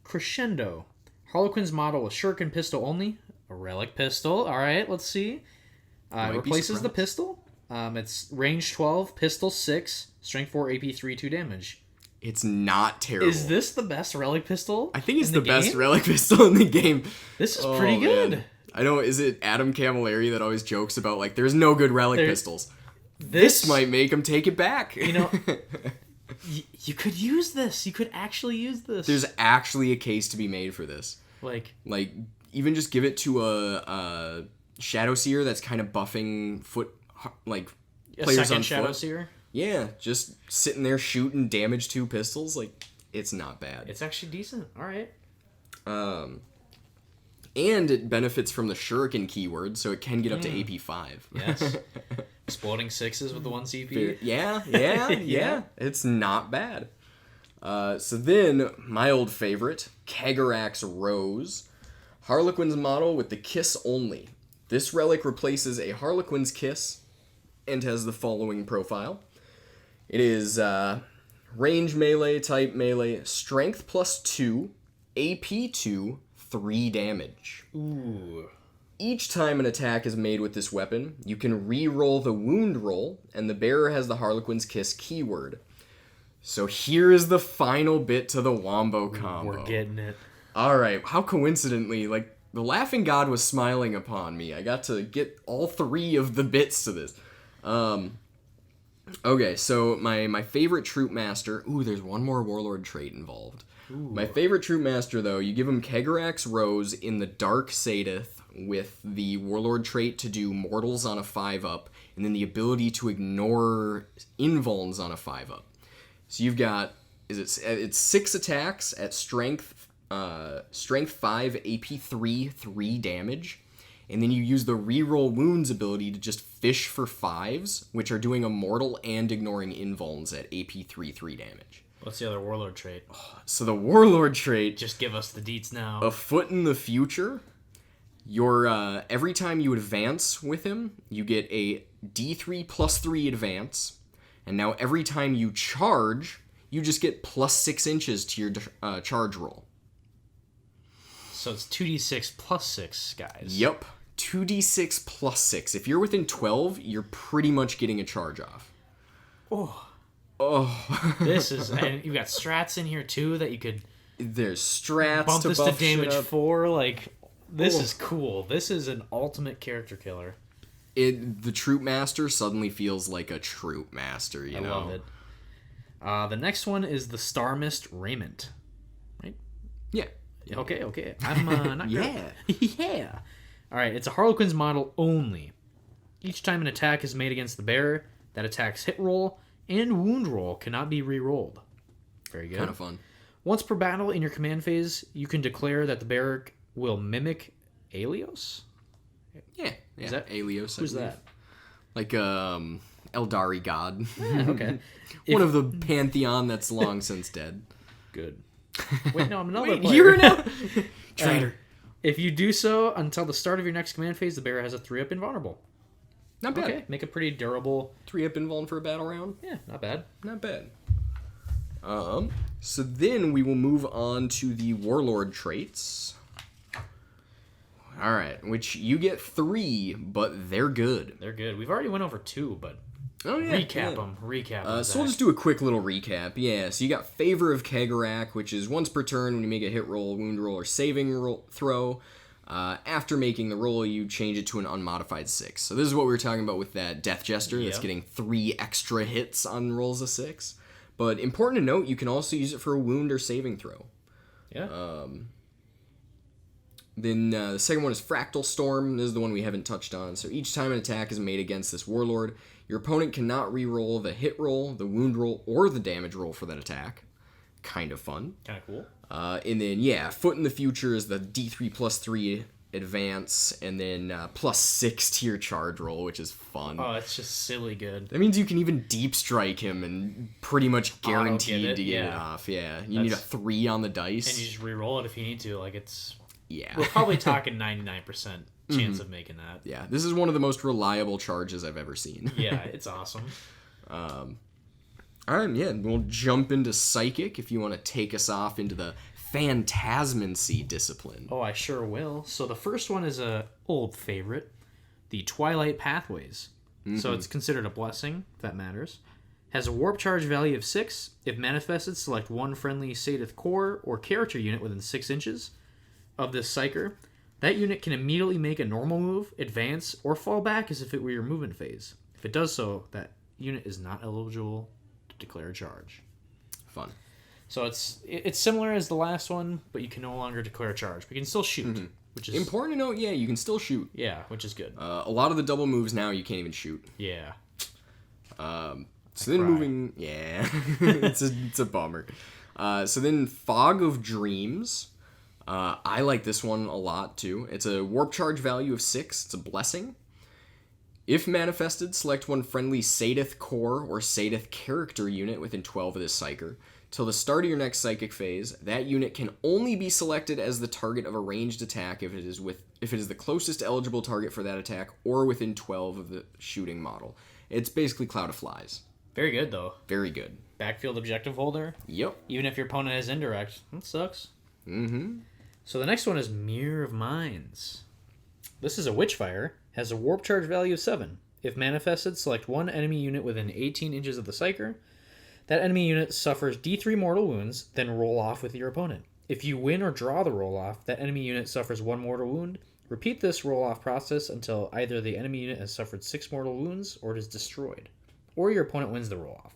Crescendo. Harlequin's model with shuriken pistol only. A relic pistol. All right, let's see. It replaces the pistol. It's range 12, pistol 6, strength 4, AP 3, 2 damage. It's not terrible. Is this the best relic pistol? I think it's the best relic pistol in the game. This is pretty good. Man. I know, is it Adam Camilleri that always jokes about, like, there's no good relic pistols? This might make him take it back. You know, you could use this. You could actually use this. There's actually a case to be made for this. Like even just give it to a Shadow Seer that's kind of buffing players on Shadow foot. Seer? Yeah, just sitting there shooting damage 2 pistols. Like, it's not bad. It's actually decent. All right. And it benefits from the shuriken keyword, so it can get up to AP 5. Yes. Exploding 6s with the 1 CP. Yeah. It's not bad. So then, my old favorite, Kegger Axe Rose. Harlequin's model with the kiss only. This relic replaces a Harlequin's kiss and has the following profile. It is range melee, type melee, strength +2, AP 2, 3 damage. Ooh. Each time an attack is made with this weapon, you can re-roll the wound roll, and the bearer has the Harlequin's Kiss keyword. So here is the final bit to the Wombo combo. We're getting it. Alright, how coincidentally, like, the Laughing God was smiling upon me. I got to get all 3 of the bits to this. Okay, so my favorite Troop Master... Ooh, there's one more Warlord trait involved. Ooh. My favorite Troop Master, though, you give him Kegger Axe Rose in the Dark Sadith with the Warlord trait to do Mortals on a 5-up, and then the ability to ignore Invulns on a 5-up. So you've got... It's 6 attacks at Strength 5, AP 3, 3 damage. And then you use the reroll wounds ability to just fish for 5s, which are doing a mortal and ignoring invulns at AP 3, 3 damage. What's the other Warlord trait? So the Warlord trait... Just give us the deets now. A foot in the future. Your every time you advance with him, you get a D3 +3 advance. And now every time you charge, you just get +6 inches to your charge roll. So it's 2d6 +6, guys. Yep. 2d6 +6. If you're within 12, you're pretty much getting a charge off. Oh. This is... And you've got strats in here, too, that you could... There's strats bump to this buff to damage shit up. 4. Like, this is cool. This is an ultimate character killer. The Troop Master suddenly feels like a Troop Master, you know? I love it. The next one is the Star Mist Raiment. Right? Yeah. Okay. I'm not Yeah. Yeah. All right, it's a Harlequin's model only. Each time an attack is made against the bearer, that attack's hit roll and wound roll cannot be re-rolled. Very good. Kind of fun. Once per battle in your command phase, you can declare that the bearer will mimic Aelios? Yeah. Is that Aelios? Who's that? Like Aeldari God. Okay. One of the pantheon that's long since dead. Good. Wait, no, I'm another Wait, player. you're now traitor. If you do so until the start of your next command phase, the bearer has a 3-up invulnerable. Not bad. Okay, make a pretty durable... 3-up invuln for a battle round? Yeah, not bad. Not bad. So then we will move on to the Warlord traits. Alright, which you get 3, but they're good. They're good. We've already went over 2, but... Oh, yeah. Recap them. So we'll just do a quick little recap. Yeah, so you got Favor of Kegger Axe, which is once per turn when you make a hit roll, wound roll, or saving throw. After making the roll, you change it to an unmodified 6. So this is what we were talking about with that Death Jester that's getting 3 extra hits on rolls of 6. But important to note, you can also use it for a wound or saving throw. Yeah. Then the second one is Fractal Storm. This is the one we haven't touched on. So each time an attack is made against this Warlord, your opponent cannot re-roll the hit roll, the wound roll, or the damage roll for that attack. Kind of fun. Kind of cool. And then, yeah, Foot in the Future is the D3 plus 3 advance, and then plus 6 to your charge roll, which is fun. Oh, it's just silly good. That means you can even deep strike him and pretty much guaranteed to get it off. Yeah, you need a 3 on the dice. And you just re-roll it if you need to. Like, it's... Yeah. We're probably talking 99% chance of making that. Yeah, this is one of the most reliable charges I've ever seen. Yeah, it's awesome. All right, yeah, we'll jump into Psychic if you want to take us off into the Phantasmancy discipline. Oh, I sure will. So the first one is a old favorite, the Twilight Pathways. So it's considered a blessing, if that matters. Has a warp charge value of 6. If manifested, select one friendly Sadith core or character unit within 6 inches of this Psyker. That unit can immediately make a normal move, advance, or fall back as if it were your movement phase. If it does so, that unit is not eligible to declare a charge. Fun. So it's similar as the last one, but you can no longer declare a charge. But you can still shoot, which is... Important to note, yeah, you can still shoot. Yeah, which is good. A lot of the double moves now, you can't even shoot. Yeah. So then moving... Yeah. it's a bummer. So then Fog of Dreams... I like this one a lot, too. It's a warp charge value of 6. It's a blessing. If manifested, select one friendly Sadith core or Sadith character unit within 12 of this Psyker. Till the start of your next Psychic phase, that unit can only be selected as the target of a ranged attack if it is the closest eligible target for that attack or within 12 of the shooting model. It's basically Cloud of Flies. Very good, though. Very good. Backfield objective holder. Yep. Even if your opponent has indirect. That sucks. Mm-hmm. So the next one is Mirror of Minds. This is a Witchfire. Has a warp charge value of 7. If manifested, select one enemy unit within 18 inches of the Psyker. That enemy unit suffers D3 mortal wounds, then roll off with your opponent. If you win or draw the roll off, that enemy unit suffers 1 mortal wound. Repeat this roll off process until either the enemy unit has suffered 6 mortal wounds or it is destroyed. Or your opponent wins the roll off.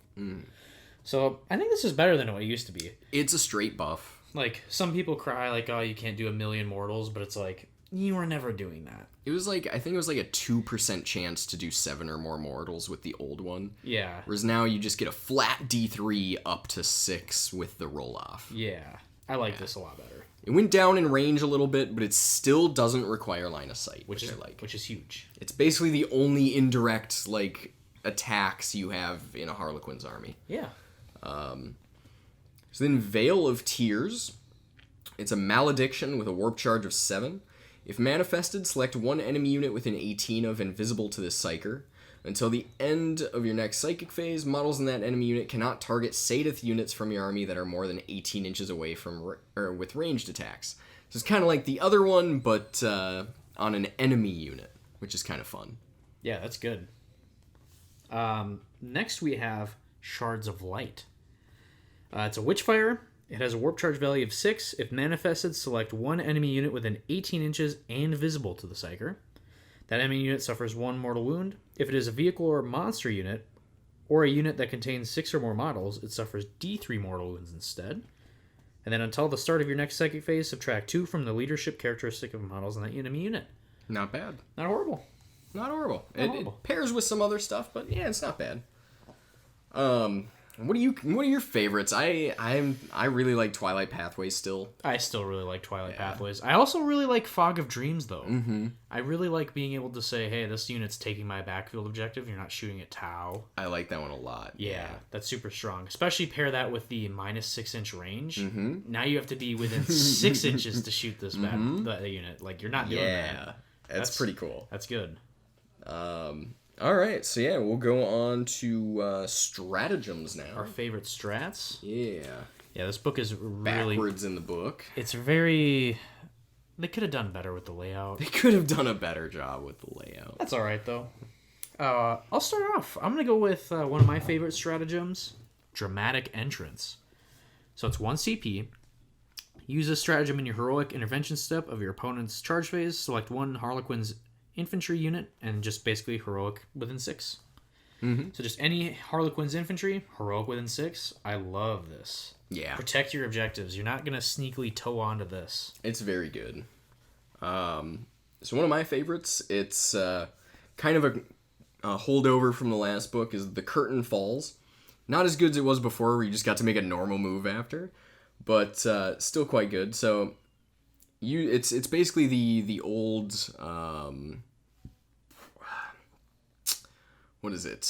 So I think this is better than what it used to be. It's a straight buff. Like, some people cry, like, oh, you can't do 1,000,000 mortals, but it's like, you were never doing that. It was like, I think it was like a 2% chance to do 7 or more mortals with the old one. Yeah. Whereas now you just get a flat D3 up to 6 with the roll-off. Yeah. I like this a lot better. It went down in range a little bit, but it still doesn't require line of sight, which I like. Which is huge. It's basically the only indirect, like, attacks you have in a Harlequins army. Yeah. So then Veil of Tears. It's a malediction with a warp charge of 7. If manifested, select one enemy unit within 18 of and visible to this Psyker. Until the end of your next Psychic phase, models in that enemy unit cannot target Sadith units from your army that are more than 18 inches away from or with ranged attacks. So it's kind of like the other one, but on an enemy unit, which is kind of fun. Yeah, that's good. Next we have Shards of Light. It's a Witchfire. It has a warp charge value of 6. If manifested, select one enemy unit within 18 inches and visible to the Psyker. That enemy unit suffers 1 mortal wound. If it is a vehicle or monster unit, or a unit that contains 6 or more models, it suffers D3 mortal wounds instead. And then until the start of your next Psychic phase, subtract 2 from the leadership characteristic of models in that enemy unit. Not bad. Not horrible. Not horrible. Not horrible. It pairs with some other stuff, but yeah, it's not bad. What are your favorites? I really like Twilight Pathways still. I still really like Twilight Pathways. I also really like Fog of Dreams, though. Mm-hmm. I really like being able to say, hey, this unit's taking my backfield objective. You're not shooting at Tau. I like that one a lot. Yeah, that's super strong. Especially pair that with the minus 6 inch range. Mm-hmm. Now you have to be within 6 inches to shoot this that unit. Like, you're not doing that. Yeah, that's pretty cool. That's good. All right, so yeah, we'll go on to stratagems now. Our favorite strats. Yeah. Yeah, this book is really... backwards in the book. It's very... They could have done better with the layout. They could have done a better job with the layout. That's all right, though. I'll start off. I'm going to go with one of my favorite stratagems, Dramatic Entrance. So it's 1 CP. Use this stratagem in your heroic intervention step of your opponent's charge phase. Select one Harlequins infantry unit and just basically heroic within 6. So just any Harlequins infantry, heroic within 6. I love this. Yeah. Protect your objectives. You're not going to sneakily toe onto this. It's very good. So one of my favorites, it's kind of a holdover from the last book, is The Curtain Falls. Not as good as it was before, where you just got to make a normal move after, but still quite good. So it's basically the old what is it?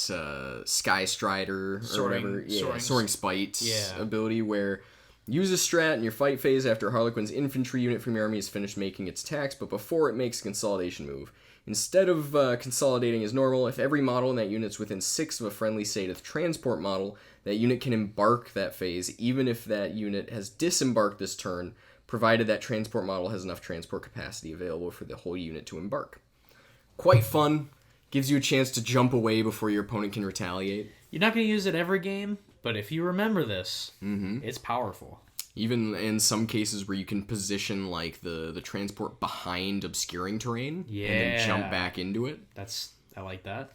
Sky Strider or whatever. Yeah, Soaring Spite ability, where use a strat in your fight phase after Harlequin's infantry unit from your army is finished making its attacks, but before it makes a consolidation move. Instead of consolidating as normal, if every model in that unit's within 6 of a friendly Satyth transport model, that unit can embark that phase, even if that unit has disembarked this turn, provided that transport model has enough transport capacity available for the whole unit to embark. Quite fun. Gives you a chance to jump away before your opponent can retaliate. You're not going to use it every game, but if you remember this, it's powerful. Even in some cases where you can position like the transport behind obscuring terrain and then jump back into it. I like that.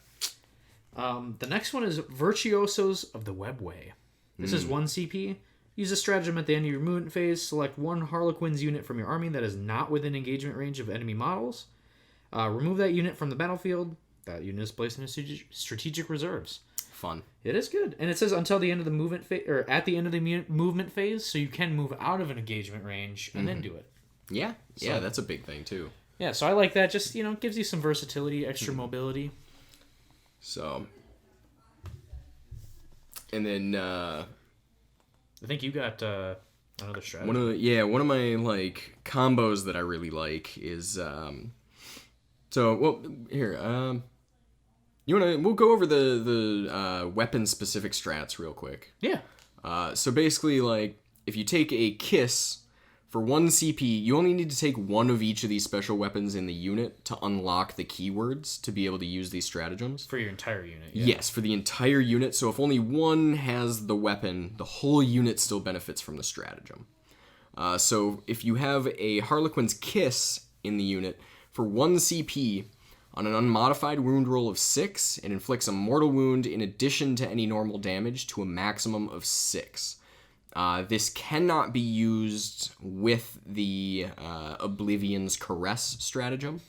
The next one is Virtuosos of the Webway. This is 1 CP. Use a stratagem at the end of your movement phase. Select one Harlequins unit from your army that is not within engagement range of enemy models. Remove that unit from the battlefield. That unit is placed in strategic reserves. Fun. It is good. And it says until the end of the movement phase, or at the end of the movement phase, so you can move out of an engagement range and then do it. Yeah. Yeah, that's a big thing too. Yeah, so I like that. Just, it gives you some versatility, extra mobility. So. And then, I think you got another strategy. One of my, like, combos that I really like is, we'll go over the weapon-specific strats real quick. Yeah. So basically, like, if you take a Kiss for 1 CP, you only need to take one of each of these special weapons in the unit to unlock the keywords to be able to use these stratagems. For your entire unit, yeah. Yes, for the entire unit. So if only one has the weapon, the whole unit still benefits from the stratagem. So if you have a Harlequin's Kiss in the unit, for 1 CP, on an unmodified wound roll of 6, it inflicts a mortal wound in addition to any normal damage to a maximum of 6. This cannot be used with the Oblivion's Caress stratagem.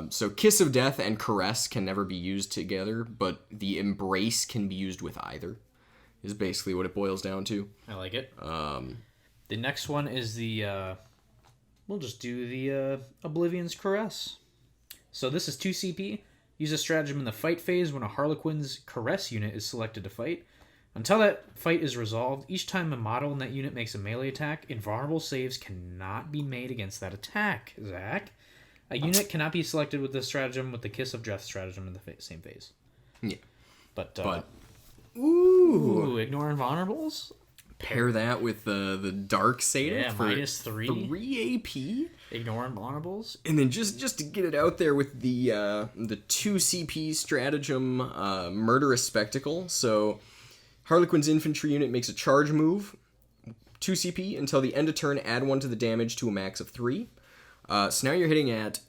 So Kiss of Death and Caress can never be used together, but the Embrace can be used with either, is basically what it boils down to. I like it. The next one is the... we'll just do the Oblivion's Caress. So this is 2 CP. Use a stratagem in the fight phase when a Harlequin's Caress unit is selected to fight. Until that fight is resolved, each time a model in that unit makes a melee attack, invulnerable saves cannot be made against that attack, Zakk. A unit cannot be selected with the stratagem with the Kiss of Death stratagem in the same phase. Yeah. But ooh, ignore invulnerables? Pair that with the Dark Satyr for -3. 3 AP. Ignore invulnerables. And then just to get it out there with the 2 CP stratagem, Murderous Spectacle. So Harlequin's infantry unit makes a charge move, 2 CP, until the end of turn, add 1 to the damage to a max of 3. So now you're hitting at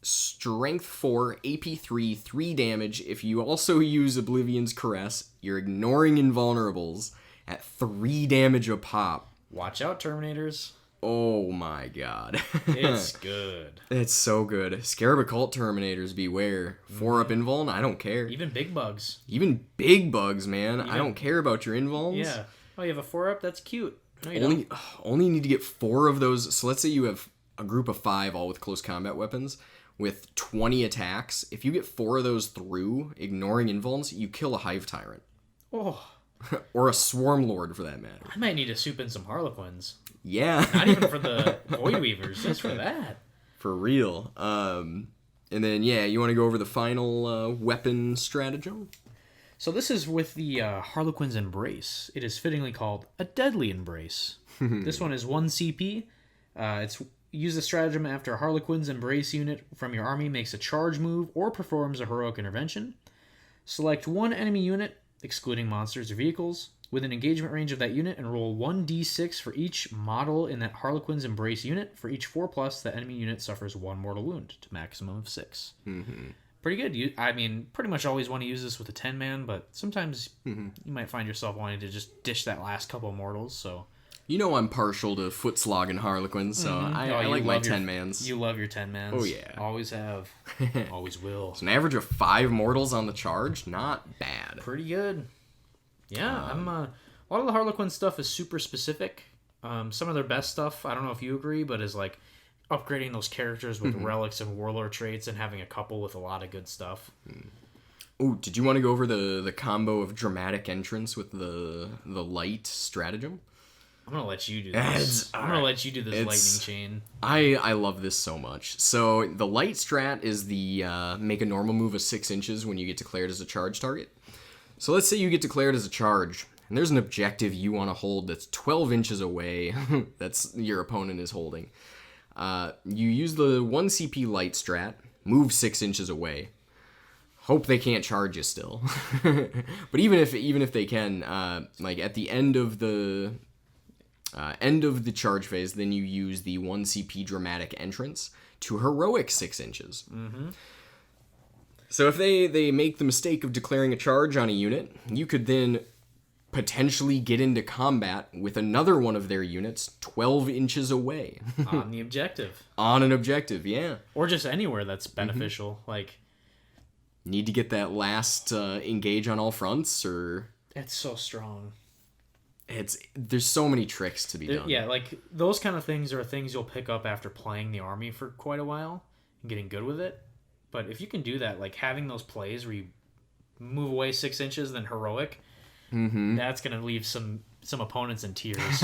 Strength 4, AP 3, 3 damage. If you also use Oblivion's Caress, you're ignoring invulnerables at 3 damage a pop. Watch out, Terminators. Oh my god. It's good. It's so good. Scarab Occult Terminators, beware. 4-up invuln, I don't care. Even big bugs. Even big bugs, man. I don't care about your invulns. Yeah. Oh, you have a 4-up? That's cute. No, you only, don't. Only need to get 4 of those. So let's say you have a group of 5, all with close combat weapons, with 20 attacks. If you get 4 of those through, ignoring invulns, you kill a Hive Tyrant. Oh. Or a Swarm Lord, for that matter. I might need to soup in some Harlequins. Yeah. Not even for the Void Weavers, just for that. For real. And then, yeah, you want to go over the final weapon stratagem? So this is with the Harlequin's Embrace. It is fittingly called a Deadly Embrace. This one is 1 CP. Use the stratagem after a Harlequin's Embrace unit from your army makes a charge move or performs a heroic intervention. Select one enemy unit, excluding monsters or vehicles, within engagement range of that unit, and roll 1d6 for each model in that Harlequin's Embrace unit. For each 4+, that enemy unit suffers 1 mortal wound, to maximum of 6. pretty good. I mean, pretty much always want to use this with a 10-man, but sometimes you might find yourself wanting to just dish that last couple of mortals, so... You know I'm partial to foot slog and Harlequins, so I like my 10-mans. You love your 10-mans. Oh, yeah. Always have. Always will. It's an average of 5 mortals on the charge. Not bad. Pretty good. Yeah, a lot of the Harlequin stuff is super specific. Some of their best stuff, I don't know if you agree, but is like upgrading those characters with relics and warlord traits and having a couple with a lot of good stuff. Oh, did you want to go over the combo of dramatic entrance with the light stratagem? I'm gonna let you do this. I'm gonna let you do this lightning chain. I love this so much. So the light strat is the make a normal move of 6 inches when you get declared as a charge target. So let's say you get declared as a charge, and there's an objective you want to hold that's 12 inches away. That's your opponent is holding. You use the 1 CP light strat, move 6 inches away. Hope they can't charge you still. But even if they can, like at the end of the charge phase, then you use the 1 CP dramatic entrance to heroic 6 inches. So if they make the mistake of declaring a charge on a unit, you could then potentially get into combat with another one of their units 12 inches away. On the objective. On an objective, yeah. Or just anywhere that's beneficial. Like, need to get that last engage on all fronts, or... It's so strong. There's so many tricks to be done. Yeah, like, those kind of things are things you'll pick up after playing the army for quite a while and getting good with it. But if you can do that, like having those plays where you move away 6 inches, then heroic, that's going to leave some opponents in tears.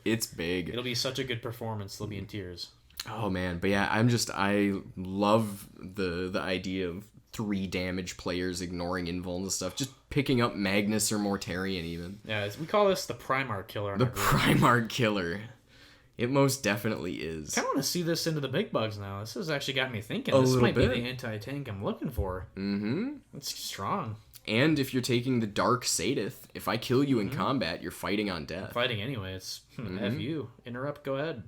It's big. It'll be such a good performance. They'll be in tears. Oh, man. But yeah, I love the idea of 3 damage players ignoring invul and stuff. Just picking up Magnus or Mortarion even. Yeah, we call this the Primarch Killer. The Primarch Killer. It most definitely is. I kind of want to see this into the big bugs now. This has actually got me thinking. This might be the anti-tank I'm looking for. It's strong. And if you're taking the Dark Sadith, if I kill you in combat, you're fighting on death. Fighting anyway. It's F you. Interrupt, go ahead.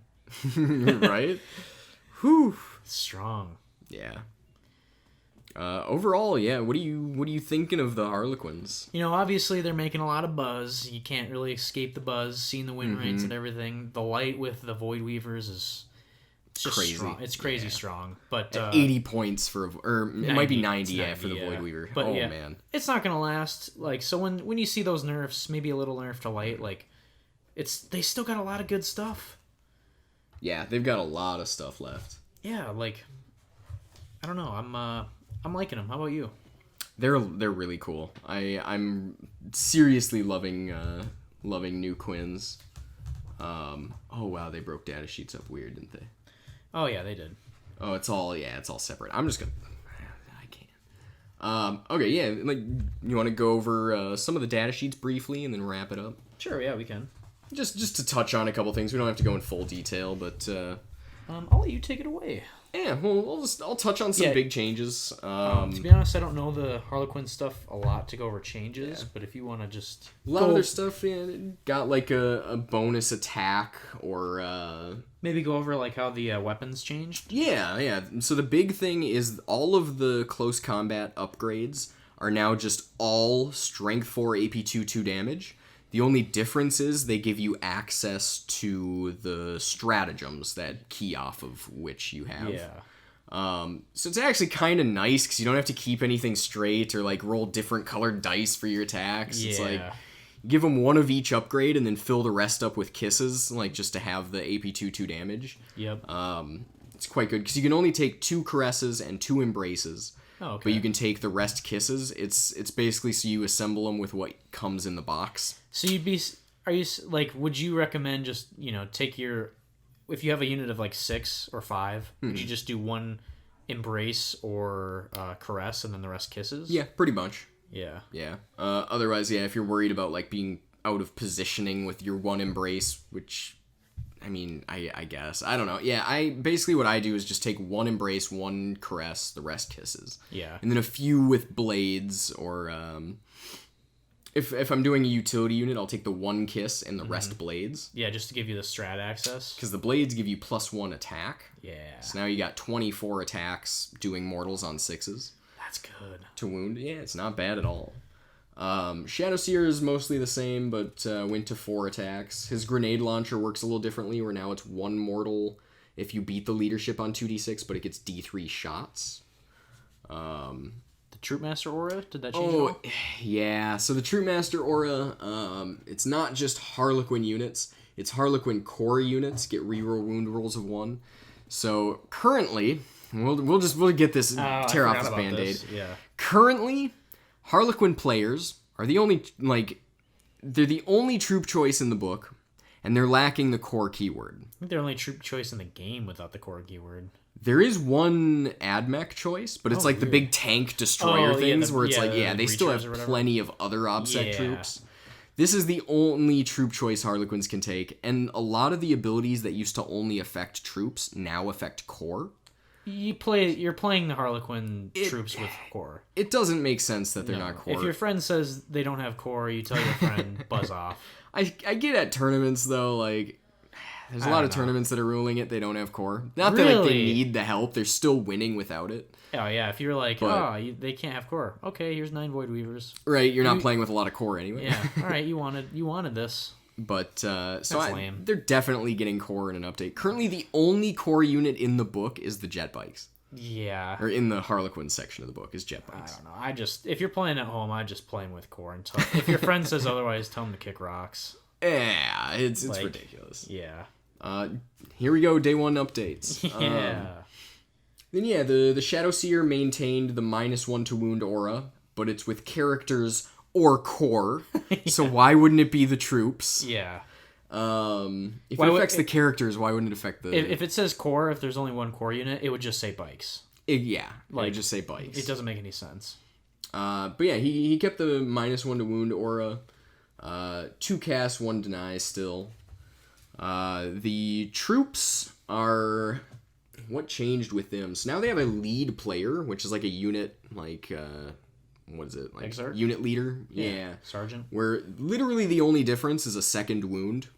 Right? Whew. Strong. Yeah. Overall, yeah, what are you thinking of the Harlequins? You know, obviously they're making a lot of buzz. You can't really escape the buzz, seeing the win rates and everything. The light with the Void Weavers is just crazy. Strong. It's crazy strong. But 80 points for it might be 90 for the Void Weaver. But man. It's not going to last. Like, so when you see those nerfs, maybe a little nerf to light, like they still got a lot of good stuff. Yeah, they've got a lot of stuff left. Yeah, like I don't know. I'm liking them. How about you? They're really cool. I'm seriously loving new Quins. Oh wow, they broke data sheets up weird, didn't they? Oh yeah, they did. Oh, it's all separate. I'm just gonna. I can't. Okay, yeah. Like, you want to go over some of the data sheets briefly and then wrap it up? Sure. Yeah, we can. Just to touch on a couple things. We don't have to go in full detail, but I'll let you take it away. Yeah, well, I'll touch on some big changes. To be honest, I don't know the Harlequin stuff a lot to go over changes, but if you want to just... A lot of their stuff, got like a bonus attack or... Maybe go over like how the weapons changed? Yeah. So the big thing is all of the close combat upgrades are now just all Strength 4 AP 2 damage. The only difference is they give you access to the stratagems that key off of which you have. Yeah. So it's actually kind of nice because you don't have to keep anything straight or like roll different colored dice for your attacks. Yeah. It's like give them one of each upgrade and then fill the rest up with kisses, like just to have the AP 2 damage. Yep. It's quite good because you can only take 2 caresses and 2 embraces. Oh, okay. But you can take the rest kisses. It's basically so you assemble them with what comes in the box. So would you recommend just, take if you have a unit of like 6 or 5, would you just do 1 embrace or caress and then the rest kisses? Yeah, pretty much. Yeah. Yeah. Otherwise, if you're worried about like being out of positioning with your 1 embrace, which... I mean, I guess. I don't know. Yeah, basically what I do is just take 1 embrace, 1 caress, the rest kisses. Yeah. And then a few with blades or if I'm doing a utility unit, I'll take the 1 kiss and the rest blades. Yeah, just to give you the strat access. Because the blades give you +1 attack. Yeah. So now you got 24 attacks doing mortals on 6s. That's good. to wound. Yeah, it's not bad at all. Shadow Seer is mostly the same, but went to 4 attacks. His grenade launcher works a little differently, where now it's 1 mortal if you beat the leadership on 2d6, but it gets d3 shots. The Troopmaster aura, did that change at all? Yeah. So the Troopmaster aura, it's not just Harlequin units. It's Harlequin core units get reroll wound rolls of 1. So currently, we'll get this tear off this band-aid. Yeah. Currently, Harlequin players are the only they're the only troop choice in the book, and they're lacking the core keyword. I think they're only troop choice in the game without the core keyword. There is one AdMech choice, but it's like the big tank destroyer things where it's they still have plenty of other OBSEC troops. This is the only troop choice Harlequins can take, and a lot of the abilities that used to only affect troops now affect core. You're playing the Harlequin troops with core. It doesn't make sense that they're not core. If your friend says they don't have core, you tell your friend buzz off. I get at tournaments though, like there's a lot of tournaments that are ruling it. They don't have core. Not that like, they need the help. They're still winning without it. Oh yeah, if you're like, they can't have core. Okay, here's 9 Void Weavers. Right, you're not playing with a lot of core anyway. Yeah. All right, you wanted this. But they're definitely getting core in an update. Currently, the only core unit in the book is the jet bikes. Yeah. Or in the Harlequin section of the book is jet bikes. I don't know. If you're playing at home, I just play 'em with core. Until if your friend says otherwise, tell him to kick rocks. Yeah, it's like, ridiculous. Yeah. Here we go, day 1 updates. Yeah. Then the Shadow Seer maintained the -1 to wound aura, but it's with characters or core. So why wouldn't it be the troops? Yeah. If it affects the characters, why wouldn't it affect the... If it says core, if there's only 1 core unit, it would just say bikes. It would just say bikes. It doesn't make any sense. But yeah, he kept the -1 to wound aura. 2 cast, 1 deny still. The troops are... What changed with them? So now they have a lead player, which is like a unit, like... what is it? Like Exarch? Unit leader? Yeah. Sergeant. Where literally the only difference is a 2nd wound.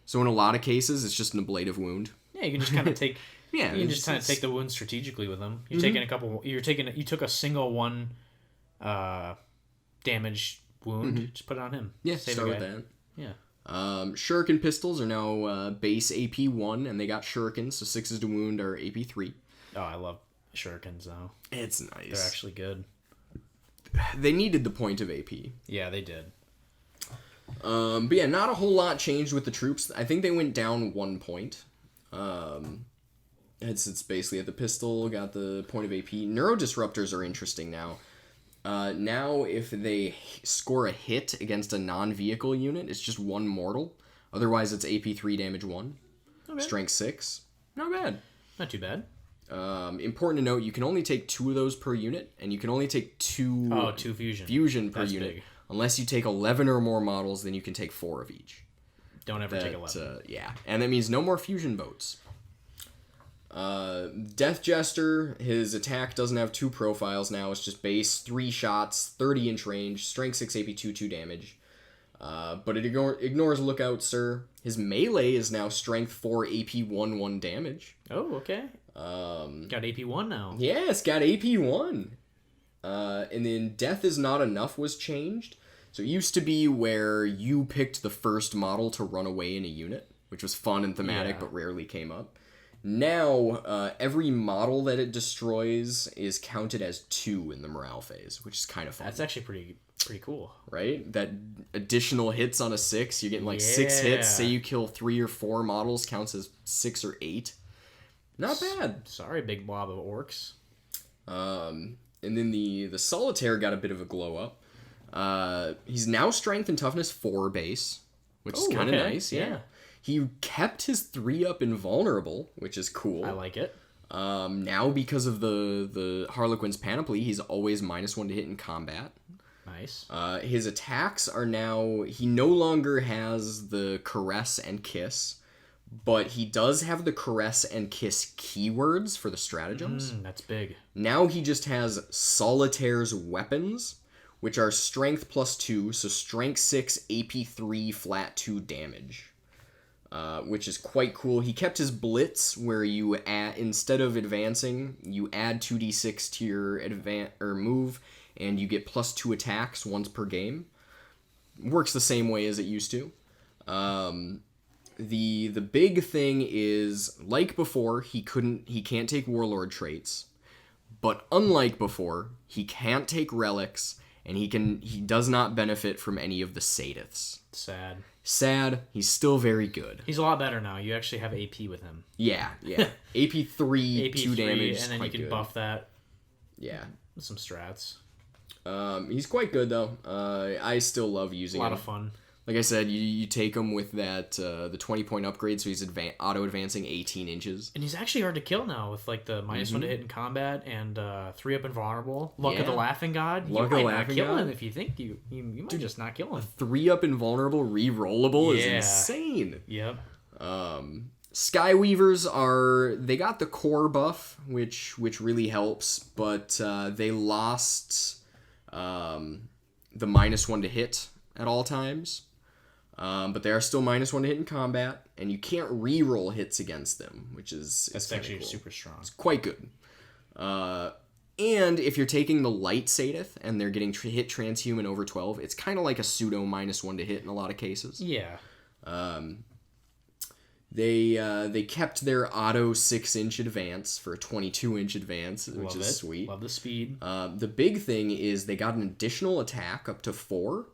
So in a lot of cases, it's just an ablative wound. Yeah, you can just kind of take... you can just kind of take the wound strategically with them. You're taking a couple... You took a single 1 damage wound. Just put it on him. Yeah, start with that. Yeah. Shuriken pistols are now base AP 1, and they got shurikens, so 6s to wound are AP 3. Oh, I love shurikens though. It's nice. They're actually good. They needed the point of AP. Yeah, they did. But yeah, not a whole lot changed with the troops. I think they went down 1 point. It's basically at the pistol, got the point of AP. Neurodisruptors are interesting now. Now, if they score a hit against a non-vehicle unit, it's just 1 mortal. Otherwise, it's AP 3 damage 1. Okay. Strength 6. Not bad. Not too bad. Important to note, you can only take 2 of those per unit, and you can only take 2... Oh, 2 fusion. Fusion per unit. Big. Unless you take 11 or more models, then you can take 4 of each. Don't ever take 11. Yeah, and that means no more fusion votes. Death Jester, his attack doesn't have 2 profiles now. It's just base, 3 shots, 30-inch range, strength 6 AP 2 damage. But it ignores Lookout Sir. His melee is now strength 4 AP 1 damage. Oh, okay. Got AP 1 now. Yeah, it's got AP 1. And then Death is Not Enough was changed. So it used to be where you picked the first model to run away in a unit, which was fun and thematic, but rarely came up. Now, every model that it destroys is counted as 2 in the morale phase, which is kind of fun. That's actually pretty cool. Right? That additional hits on a 6, you're getting like 6 hits. Say you kill 3 or 4 models, counts as 6 or 8. Not bad. Sorry, big blob of orcs. And then the Solitaire got a bit of a glow up. He's now strength and toughness 4 base, which is kind of nice. Yeah. He kept his 3-up invulnerable, which is cool. I like it. Now, because of the Harlequin's panoply, he's always -1 to hit in combat. Nice. His attacks are now... He no longer has the Caress and Kiss, but he does have the Caress and Kiss keywords for the stratagems. That's big. Now he just has Solitaire's weapons, which are strength +2, so strength 6, AP 3, flat 2 damage. which is quite cool. He kept his blitz, where you instead of advancing, you add 2d6 to your move, and you get +2 attacks once per game. Works the same way as it used to. The big thing is, like before, he can't take Warlord traits, but unlike before, he can't take relics, and he does not benefit from any of the Sadiths. Sad. He's still very good. He's a lot better now. You actually have AP with him. Yeah. AP 3, 2 damage, and then you can good. Buff that. Yeah. With some strats. He's quite good though. I still love using him. A lot of fun. Like I said, you take him with that the 20-point upgrade, so he's auto-advancing 18 inches. And he's actually hard to kill now with like the -1 to hit in combat and 3-up invulnerable. Luck of the Laughing God. Luck of the Laughing God. You might not kill God. him if you think you might just not kill him. 3-up invulnerable re-rollable is insane. Yep. Skyweavers they got the core buff, which really helps, but they lost the -1 to hit at all times. But they are still -1 to hit in combat, and you can't re-roll hits against them, which is actually cool. super strong. It's quite good. And if you're taking the light Sadith and they're getting hit transhuman over 12, it's kind of like a pseudo -1 to hit in a lot of cases. Yeah. They kept their auto 6-inch advance for a 22-inch advance, which is sweet. Love the speed. The big thing is they got an additional attack up to 4.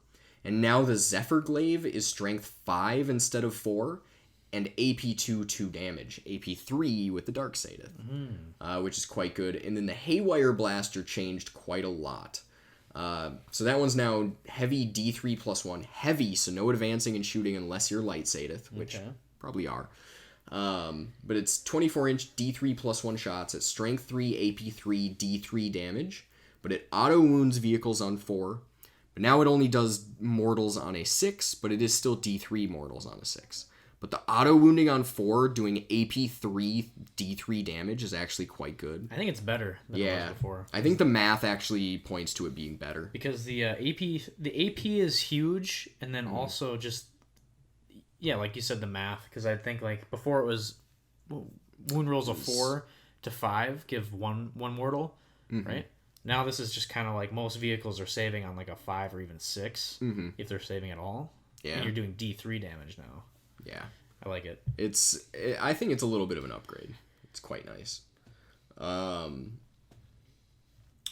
And now the Zephyr Glaive is strength 5 instead of 4, and AP 2 damage, AP 3 with the Dark Sadith, which is quite good. And then the Haywire Blaster changed quite a lot. So that one's now heavy D3 +1. Heavy, so no advancing and shooting unless you're light Sadith, which probably are. But it's 24-inch D3 +1 shots at strength 3, AP 3, D3 damage. But it auto-wounds vehicles on 4. But now it only does mortals on a 6, but it is still D3 mortals on a 6. But the auto-wounding on 4 doing AP 3 D3 damage is actually quite good. I think it's better than it was before. I think the math actually points to it being better. Because the AP is huge, and then also just, like you said, the math. Because I think like before it was wound rolls of 4 to 5 give one mortal, right? Now this is just kind of like most vehicles are saving on like a 5 or even 6, if they're saving at all. Yeah. And you're doing D3 damage now. Yeah. I like it. I think it's a little bit of an upgrade. It's quite nice.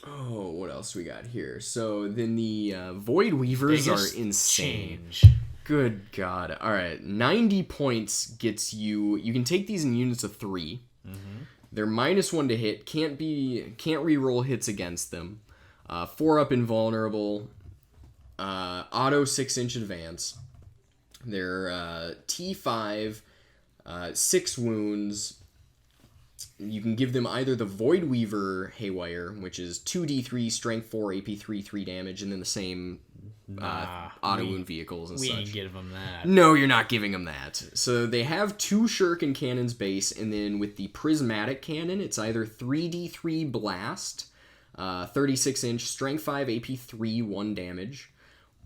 What else we got here? So then the Void Weavers are insane. Change. Good God. All right. 90 points gets you... You can take these in units of 3. They're -1 to hit, can't re-roll hits against them. 4-up invulnerable, auto 6-inch advance. They're T5, 6 wounds. You can give them either the Void Weaver Haywire, which is 2d3, strength 4, AP 3 damage, and then the same auto wound vehicles and such. We ain't give them that. No, you're not giving them that. So they have 2 shuriken cannons base, and then with the prismatic cannon, it's either 3d3 blast, 36-inch, strength 5, AP 3, 1 damage,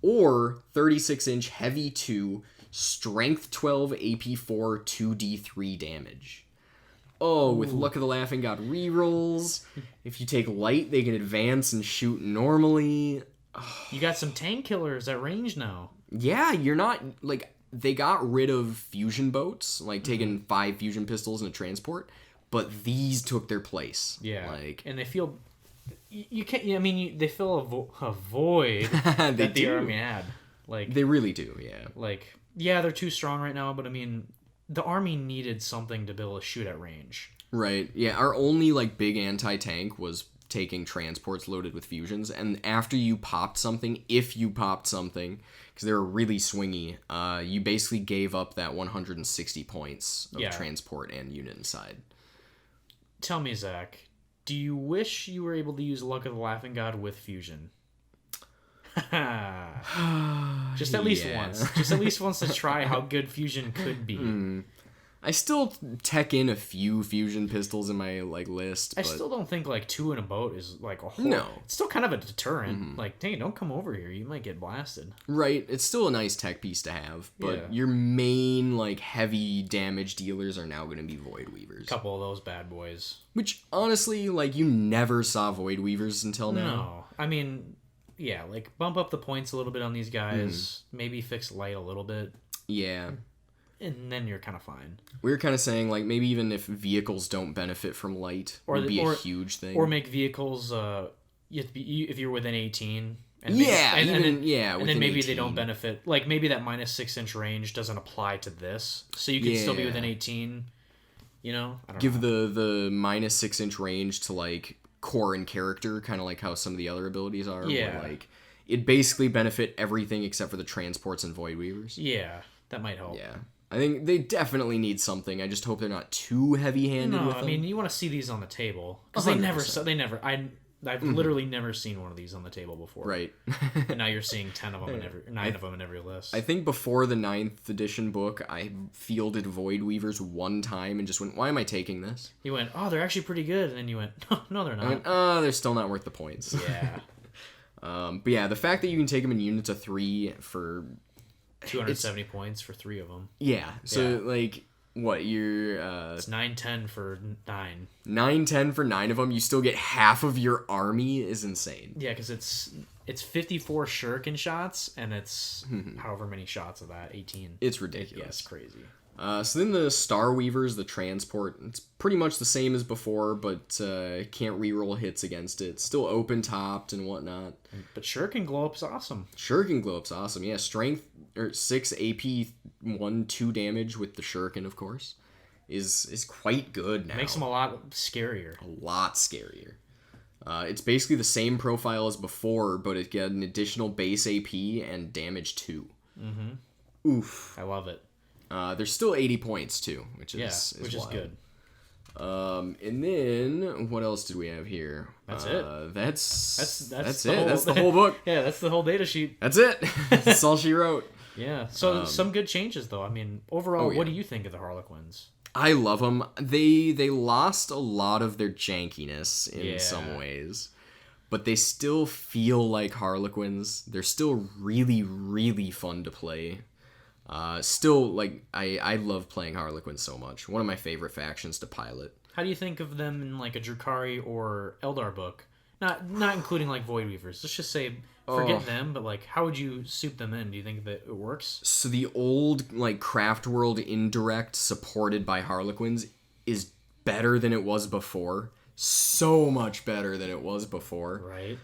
or 36-inch heavy 2, strength 12, AP 4, 2d3 damage. Oh, with Luck of the Laughing God rerolls. If you take light, they can advance and shoot normally. You got some tank killers at range now. Yeah, you're not... Like, they got rid of fusion boats, like taking 5 fusion pistols and a transport, but these took their place. Yeah. Like, and they feel... You can't... I mean, they fill a void that the army had. Like, they really do, yeah. Like, yeah, they're too strong right now, but I mean... The army needed something to be able to shoot at range. Right. Yeah, our only like big anti-tank was taking transports loaded with fusions, and after you popped something, if you popped something, because they were really swingy, you basically gave up that 160 points of transport and unit inside. Tell me, Zach, do you wish you were able to use Luck of the Laughing God with fusion? Just at least once. Just at least once to try how good fusion could be. I still tech in a few fusion pistols in my list. I but... still don't think 2 in a boat is a whole. No, it's still kind of a deterrent. Hey, don't come over here. You might get blasted. Right, it's still a nice tech piece to have, but your main heavy damage dealers are now going to be Void Weavers. A couple of those bad boys. Which honestly, you never saw Void Weavers until now. No, I mean, yeah, bump up the points a little bit on these guys. Maybe fix light a little bit. Yeah. And then you're kind of fine. We were kind of saying, maybe even if vehicles don't benefit from light, would be a huge thing. Or make vehicles, you have to be, if you're within 18. And then maybe 18. They don't benefit. Maybe that minus 6-inch range doesn't apply to this. So you can still be within 18. I don't Give know. the minus 6-inch range to, core and character, kind of like how some of the other abilities are. Yeah. Where, it basically benefit everything except for the transports and Void Weavers. Yeah, that might help. Yeah. I think they definitely need something. I just hope they're not too heavy-handed with them. I mean, you want to see these on the table. Because I've literally never seen one of these on the table before. Right. And now you're seeing 9 of them in every list. I think before the 9th edition book, I fielded Void Weavers one time and just went, why am I taking this? You went, oh, they're actually pretty good. And then you went, no, they're not. I went, oh, they're still not worth the points. Yeah. But yeah, the fact that you can take them in units of 3 for... 270 points for 3 of them. Yeah. So, what, you're... it's 910 for 9. 910 for 9 of them. You still get half of your army is insane. Yeah, because it's 54 shuriken shots, and it's however many shots of that, 18. It's ridiculous. Yeah, it's crazy. So then the Star Weavers, the transport, it's pretty much the same as before, but can't reroll hits against it. Still open topped and whatnot. But Shuriken Glow Up's awesome. Shuriken Glow Up's awesome. Yeah, strength 6 AP 1/2 damage with the Shuriken, of course, is quite good now. Makes them a lot scarier. A lot scarier. It's basically the same profile as before, but it got an additional base AP and damage 2. Mm-hmm. Oof. I love it. There's still 80 points too, which is good. And then what else did we have here? That's it. That's it. That's the whole book. Yeah, that's the whole data sheet. That's it. That's all she wrote. Yeah. So some good changes though. I mean, overall, what do you think of the Harlequins? I love them. They lost a lot of their jankiness in some ways, but they still feel like Harlequins. They're still really, really fun to play. Still, I love playing Harlequins so much. One of my favorite factions to pilot. How do you think of them in a Drukhari or Eldar book? Not including Void Weavers. Let's just say forget them, but how would you soup them in? Do you think that it works? So the old Craft World indirect supported by Harlequins is better than it was before. So much better than it was before. Right.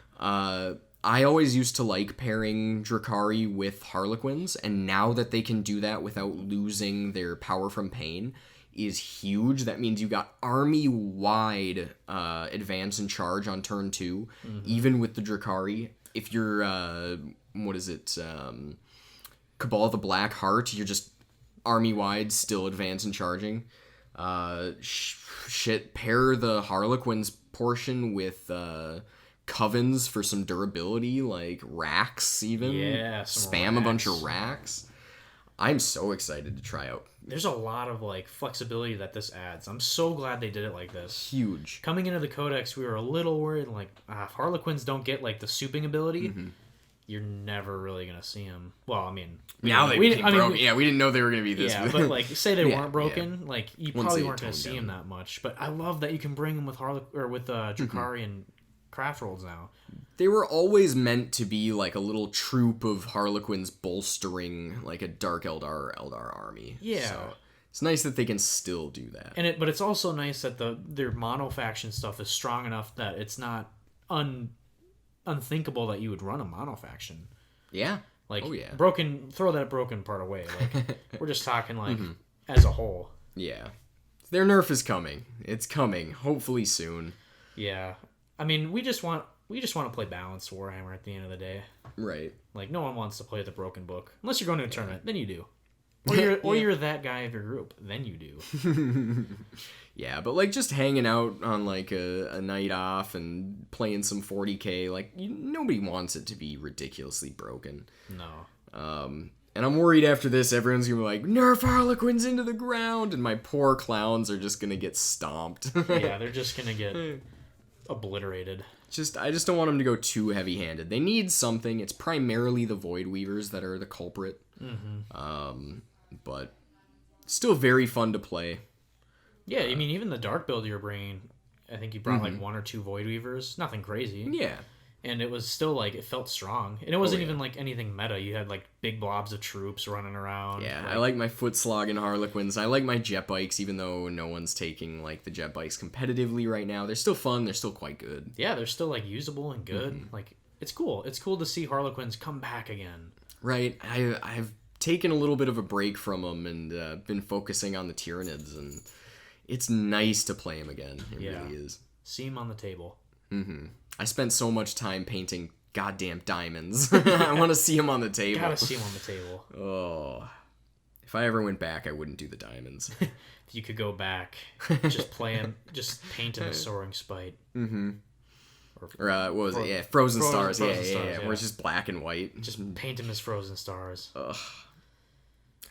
I always used to like pairing Drukhari with Harlequins, and now that they can do that without losing their power from pain is huge. That means you got army-wide advance and charge on turn 2, even with the Drukhari. If you're, Cabal of the Black Heart, you're just army-wide still advance and charging. Pair the Harlequins portion with... Covens for some durability, racks even. Yeah, spam a bunch of racks. I'm so excited to try out. There's a lot of flexibility that this adds. I'm so glad they did it like this. Huge. Coming into the Codex, we were a little worried if Harlequins don't get the souping ability, you're never really gonna see them. Well, I mean, now they became broken. We didn't know they were gonna be this. Yeah, but say they weren't broken, you probably weren't gonna see down. them that much. But I love that you can bring them with Drukhari and Craft Rolls now. They were always meant to be a little troop of Harlequins bolstering a Dark Eldar army. Yeah. So it's nice that they can still do that. But it's also nice that their mono faction stuff is strong enough that it's not unthinkable that you would run a mono faction. Yeah. Broken. Throw that broken part away. We're just talking as a whole. Yeah. Their nerf is coming. It's coming. Hopefully soon. Yeah. I mean, we just want to play balanced Warhammer at the end of the day. Right. No one wants to play the broken book. Unless you're going to a tournament, then you do. Or you're that guy of your group, then you do. Yeah, but just hanging out on a night off and playing some 40k, nobody wants it to be ridiculously broken. No. And I'm worried after this, everyone's gonna be like, nerf Harlequins into the ground, and my poor clowns are just gonna get stomped. Yeah, they're just gonna get obliterated. I just don't want them to go too heavy-handed. They need something. It's primarily the Void Weavers that are the culprit. But still very fun to play. Yeah, I mean, even the dark build you're bringing, I think you brought like 1 or 2 Void Weavers. Nothing crazy. Yeah. And it was still like, it felt strong. And it wasn't even like anything meta. You had like big blobs of troops running around. Yeah, I like my Footslog and Harlequins. I like my jet bikes, even though no one's taking like the jet bikes competitively right now. They're still fun. They're still quite good. Yeah, they're still like usable and good. Like, it's cool. It's cool to see Harlequins come back again. Right. I've taken a little bit of a break from them and been focusing on the Tyranids, and it's nice to play them again. It really is. See them on the table. I spent so much time painting goddamn diamonds. I want to see them on the table. Gotta see them on the table. Oh. If I ever went back, I wouldn't do the diamonds. If you could go back, just painting the Soaring Spite. Or what was it? Yeah, Frozen Stars. Stars, Yeah. Where it's just black and white. Just paint them as Frozen Stars. Ugh.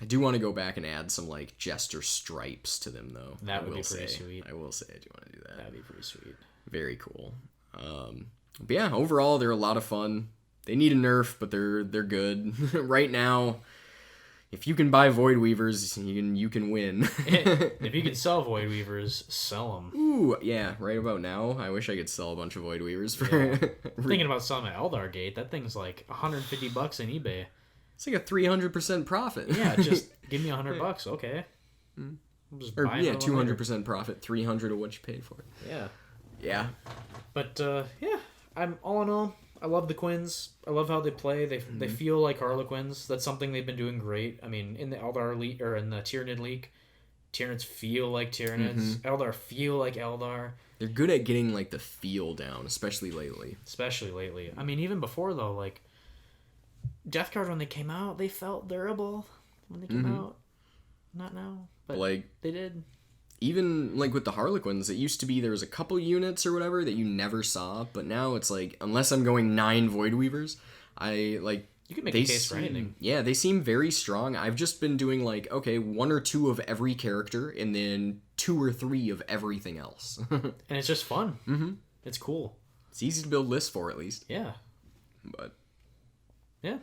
I do want to go back and add some like Jester stripes to them, though. That would be pretty sweet. I will say I do want to do that. That'd be pretty sweet. Very cool. But yeah, overall they're a lot of fun. They need a nerf, but they're good right now. If you can buy Void Weavers, you can win. If you can sell Void Weavers, sell them. Ooh, yeah, right about now. I wish I could sell a bunch of Void Weavers for. Thinking about selling at Eldar Gate, that thing's like $150 on eBay. It's like a 300% profit. Yeah, just give me $100. Okay. I'll just buy 200% profit. 300 of what you paid for it. Yeah. Yeah. But yeah, I'm all in all, I love the Quins. I love how they play. They feel like Harlequins. That's something they've been doing great. I mean, in the Eldar League or in the Tyranid League, Tyranids feel like Tyranids. Eldar feel like Eldar. They're good at getting like the feel down, especially lately. I mean, even before though, like Death Guard when they came out, they felt durable when they came out. Not now, but like they did. Even like with the Harlequins, it used to be there was a couple units or whatever that you never saw, but now it's like unless I'm going 9 Void Weavers, you can make a case for anything. Yeah, they seem very strong. I've just been doing like 1 or 2 of every character and then 2 or 3 of everything else. And it's just fun. It's cool. It's easy to build lists for at least. Yeah. But yeah.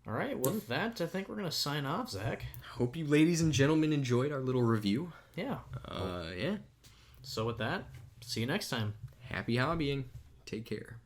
All right, with that, I think we're going to sign off, Zach. Hope you ladies and gentlemen enjoyed our little review. Yeah. Yeah. So with that, see you next time. Happy hobbying. Take care.